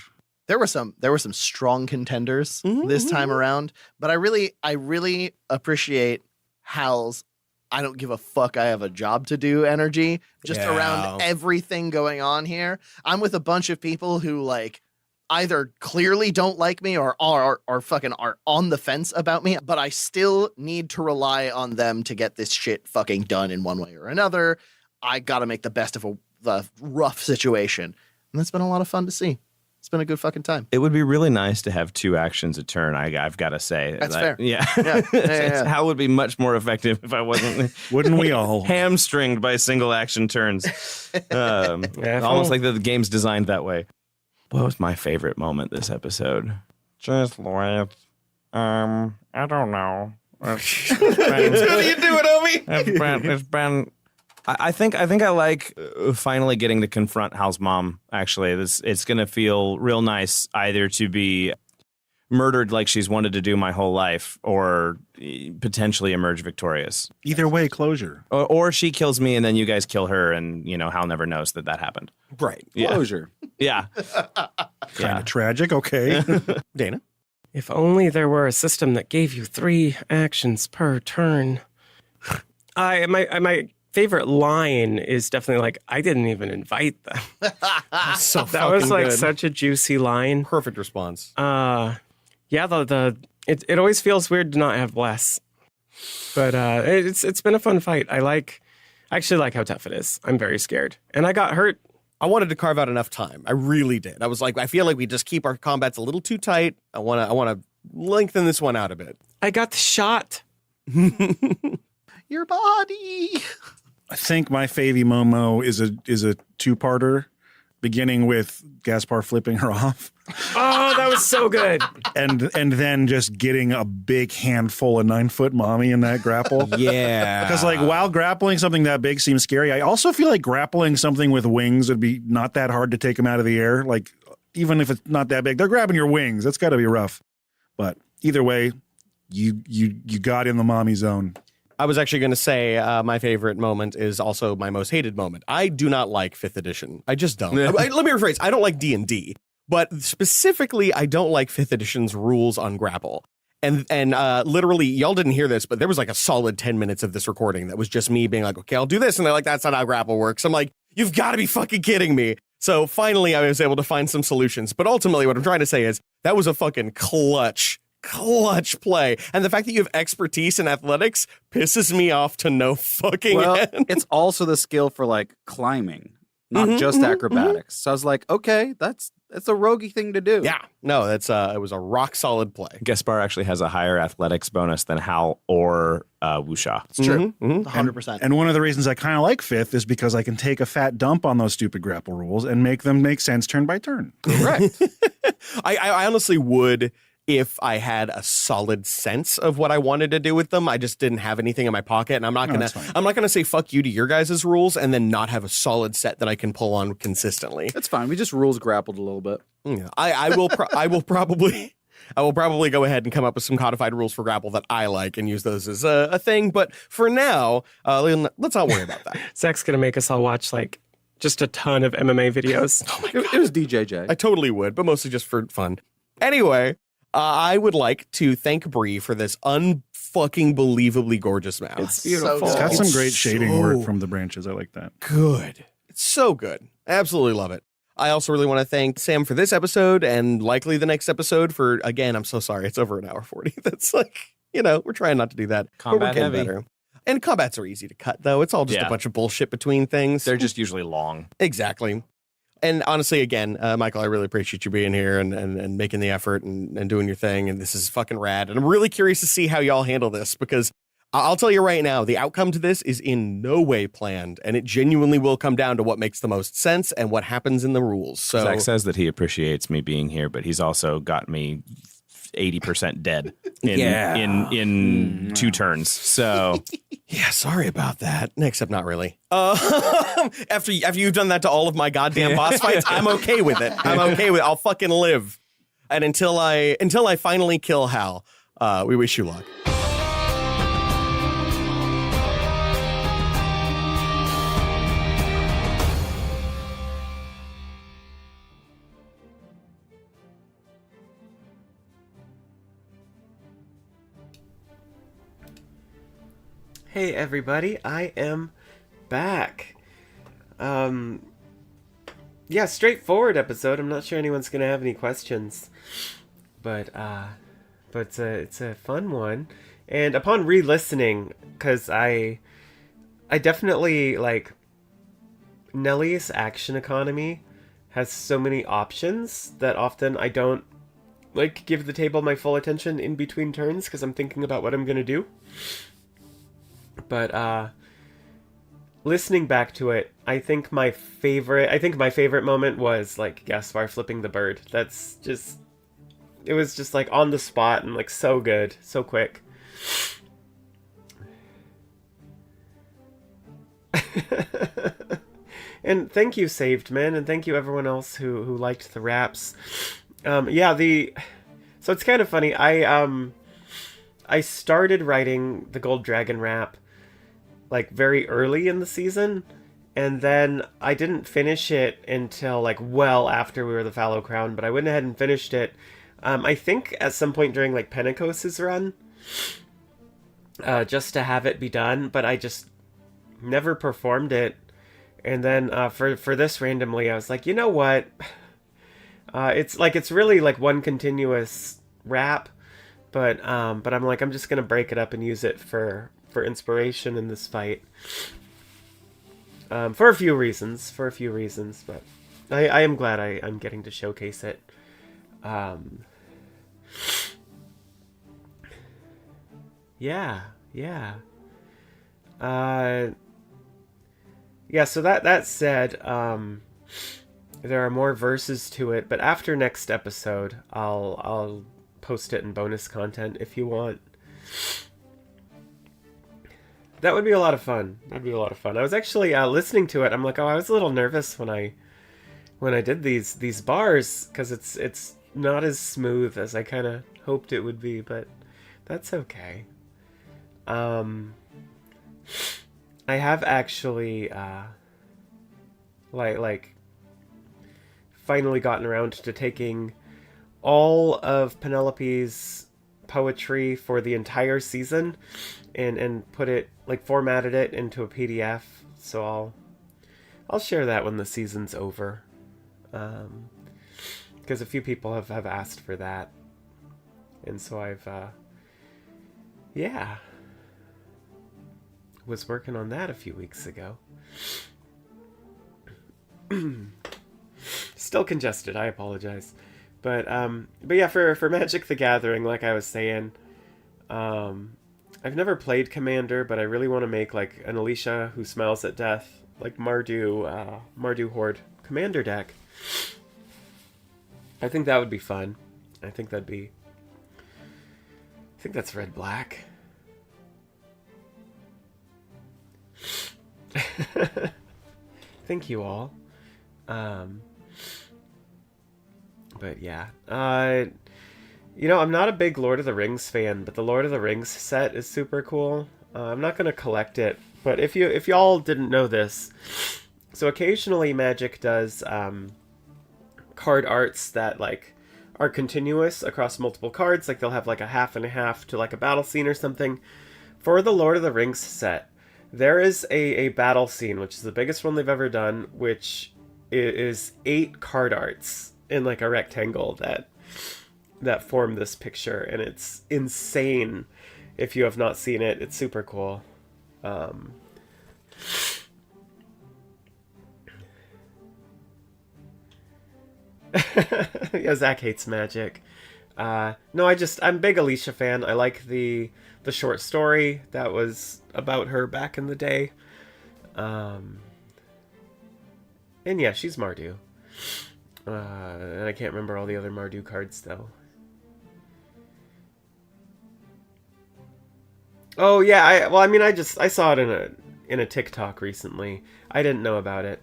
Speaker 11: There were some strong contenders this time around, but I really appreciate Hal's I don't give a fuck, I have a job to do energy just around everything going on here. I'm with a bunch of people who like either clearly don't like me or are fucking are on the fence about me, but I still need to rely on them to get this shit fucking done in one way or another. I got to make the best of the rough situation. And that's been a lot of fun to see. It's been a good fucking time.
Speaker 6: It would be really nice to have 2 actions a turn, I've got to say.
Speaker 11: That's fair.
Speaker 6: Yeah. How would be much more effective if I wasn't
Speaker 8: Wouldn't we all?
Speaker 6: Hamstringed by single action turns. Almost like the game's designed that way. What was my favorite moment this episode? Just with, I don't know. What are you doing, Obi? It's been I think I like finally getting to confront Hal's mom. Actually, it's going to feel real nice either to be murdered like she's wanted to do my whole life, or potentially emerge victorious.
Speaker 8: Either way, closure.
Speaker 6: Or she kills me and then you guys kill her, and Hal never knows that happened.
Speaker 3: Right.
Speaker 4: Closure.
Speaker 6: Yeah.
Speaker 8: Kind of tragic. Okay.
Speaker 3: Dana?
Speaker 12: If only there were a system that gave you 3 actions per turn. My favorite line is definitely like, I didn't even invite them.
Speaker 3: So
Speaker 12: That was like
Speaker 3: good.
Speaker 12: such a juicy line.
Speaker 3: Perfect response.
Speaker 12: Yeah, it always feels weird to not have bless, but it's been a fun fight. I actually like how tough it is. I'm very scared, and I got hurt.
Speaker 3: I wanted to carve out enough time. I really did. I was like, I feel like we just keep our combats a little too tight. I want to lengthen this one out a bit.
Speaker 12: I got the shot.
Speaker 11: Your body.
Speaker 8: I think my Favy Momo is a 2-parter, beginning with Gaspar flipping her off.
Speaker 12: Oh, that was so good.
Speaker 8: and then just getting a big handful of 9-foot mommy in that grapple.
Speaker 3: Yeah.
Speaker 8: Because like while grappling something that big seems scary, I also feel like grappling something with wings would be not that hard to take them out of the air. Like even if it's not that big, they're grabbing your wings. That's got to be rough. But either way, you got in the mommy zone.
Speaker 3: I was actually going to say my favorite moment is also my most hated moment. I do not like 5th edition. I just don't. Let me rephrase. I don't like D&D, but specifically, I don't like 5th edition's rules on grapple. And literally, y'all didn't hear this, but there was like a solid 10 minutes of this recording that was just me being like, okay, I'll do this. And they're like, that's not how grapple works. I'm like, you've got to be fucking kidding me. So finally, I was able to find some solutions. But ultimately, what I'm trying to say is that was a fucking clutch play, and the fact that you have expertise in athletics pisses me off to no fucking end.
Speaker 4: It's also the skill for like climbing, not just acrobatics. So I was like, okay, that's a roguey thing to do.
Speaker 3: Yeah, no, that's it was a rock solid play.
Speaker 6: Gaspar actually has a higher athletics bonus than Hal or Wuxia.
Speaker 11: It's true. 100%.
Speaker 8: And one of the reasons I kind of like 5th is because I can take a fat dump on those stupid grapple rules and make them make sense turn by turn.
Speaker 3: Correct. I honestly would, if I had a solid sense of what I wanted to do with them. I just didn't have anything in my pocket, and I'm not gonna say fuck you to your guys' rules and then not have a solid set that I can pull on consistently.
Speaker 4: That's fine. We just rules grappled a little bit.
Speaker 3: Yeah. I will probably go ahead and come up with some codified rules for grapple that I like and use those as a thing. But for now, let's not worry about that.
Speaker 12: Zach's gonna make us all watch like just a ton of MMA videos.
Speaker 3: Oh my God.
Speaker 4: It was DJJ.
Speaker 3: I totally would, but mostly just for fun. Anyway. I would like to thank Bree for this
Speaker 9: fucking believably gorgeous mouse.
Speaker 12: It's beautiful.
Speaker 11: So
Speaker 8: It's got some
Speaker 9: It's
Speaker 8: great shading
Speaker 9: so
Speaker 8: work from the branches. I like that.
Speaker 9: good. It's so good. I absolutely love it. I also really want to thank Sam for this episode and likely the next episode for, again, I'm so sorry. It's over an hour 40. That's like, we're trying not to do that. But we're
Speaker 6: Combat
Speaker 9: getting
Speaker 6: heavy.
Speaker 9: better. And combats are easy to cut, though. It's all just
Speaker 6: Yeah.
Speaker 9: a bunch of bullshit between things.
Speaker 6: They're just usually long.
Speaker 9: Exactly. And honestly, again, Michael, I really appreciate you being here and making the effort and doing your thing. And this is fucking rad. And I'm really curious to see how y'all handle this because I'll tell you right now, the outcome to this is in no way planned. And it genuinely will come down to what makes the most sense and what happens in the rules. So
Speaker 6: Zach says that he appreciates me being here, but he's also got me 80% dead in 2 turns. So
Speaker 9: yeah, sorry about that. Except not really. After you've done that to all of my goddamn boss fights, I'm okay with it. I'll fucking live. And until I finally kill Hal, we wish you luck.
Speaker 2: Hey everybody, I am back. Yeah, straightforward episode. I'm not sure anyone's gonna have any questions, but it's a fun one. And upon re-listening, because I definitely like Nellie's action economy has so many options that often I don't like give the table my full attention in between turns because I'm thinking about what I'm gonna do. But listening back to it, I think my favorite moment was like Gaspar flipping the bird. It was just like on the spot and like so good, so quick. And thank you, Saved Man, and thank you everyone else who liked the raps. So it's kind of funny. I started writing the Gold Dragon rap like very early in the season, and then I didn't finish it until like well after we were the Fallow Crown, but I went ahead and finished it. I think at some point during like Pentecoste's run, just to have it be done, but I just never performed it. And then for this randomly, I was like, you know what? It's really like one continuous rap, but I'm like, I'm just gonna break it up and use it for inspiration in this fight. For a few reasons, but I am glad I'm getting to showcase it. Yeah. So that said, there are more verses to it, but after next episode, I'll post it in bonus content if you want. That would be a lot of fun. I was actually listening to it. I'm like, I was a little nervous when I did these bars because it's not as smooth as I kind of hoped it would be, but that's okay. I have actually like finally gotten around to taking all of Penelope's poetry for the entire season and put it, like, formatted it into a PDF. So I'll share that when the season's over, because a few people have asked for that, and so I've was working on that a few weeks ago. Still congested, I apologize. But yeah, for Magic the Gathering, like I was saying, I've never played Commander, but I really want to make like an Alicia who smiles at death, like Mardu Horde Commander deck. I think that would be fun. I think that's red black. Thank you all. But yeah, I'm not a big Lord of the Rings fan, but the Lord of the Rings set is super cool. I'm not gonna collect it, but if y'all didn't know this, so occasionally Magic does card arts that like are continuous across multiple cards, like they'll have like a half and a half to like a battle scene or something. For the Lord of the Rings set, there is a battle scene, which is the biggest one they've ever done, which is 8 card arts in like a rectangle that form this picture, and it's insane. If you have not seen it, it's super cool. Yeah, Zach hates magic. No, I'm a big Alicia fan. I like the short story that was about her back in the day. And yeah, she's Mardu. And I can't remember all the other Mardu cards though. Oh yeah, I saw it in a TikTok recently. I didn't know about it.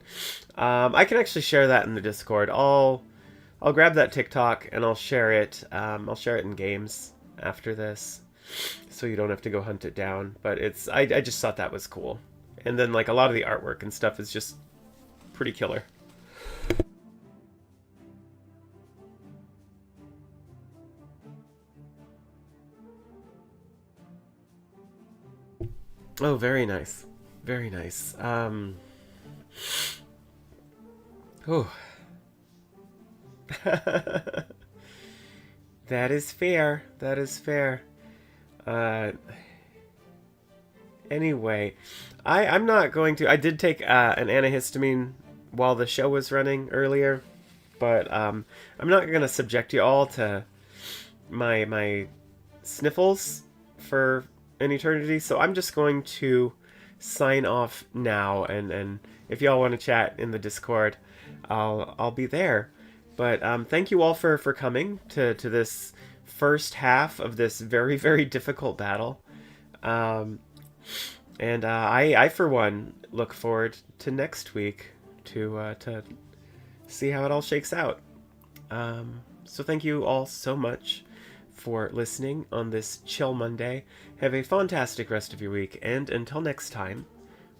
Speaker 2: I can actually share that in the Discord. I'll grab that TikTok and I'll share it. I'll share it in games after this, so you don't have to go hunt it down. But I just thought that was cool. And then like a lot of the artwork and stuff is just pretty killer. Oh, very nice. Very nice. Oh. That is fair. That is fair. Anyway, I'm not going to... I did take an antihistamine while the show was running earlier, but I'm not going to subject you all to my sniffles for an eternity, so I'm just going to sign off now, and if y'all want to chat in the Discord, I'll be there. But thank you all for coming to this first half of this very, very difficult battle. And I for one look forward to next week to see how it all shakes out. So thank you all so much for listening on this chill Monday. Have a fantastic rest of your week, and until next time,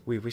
Speaker 2: we wish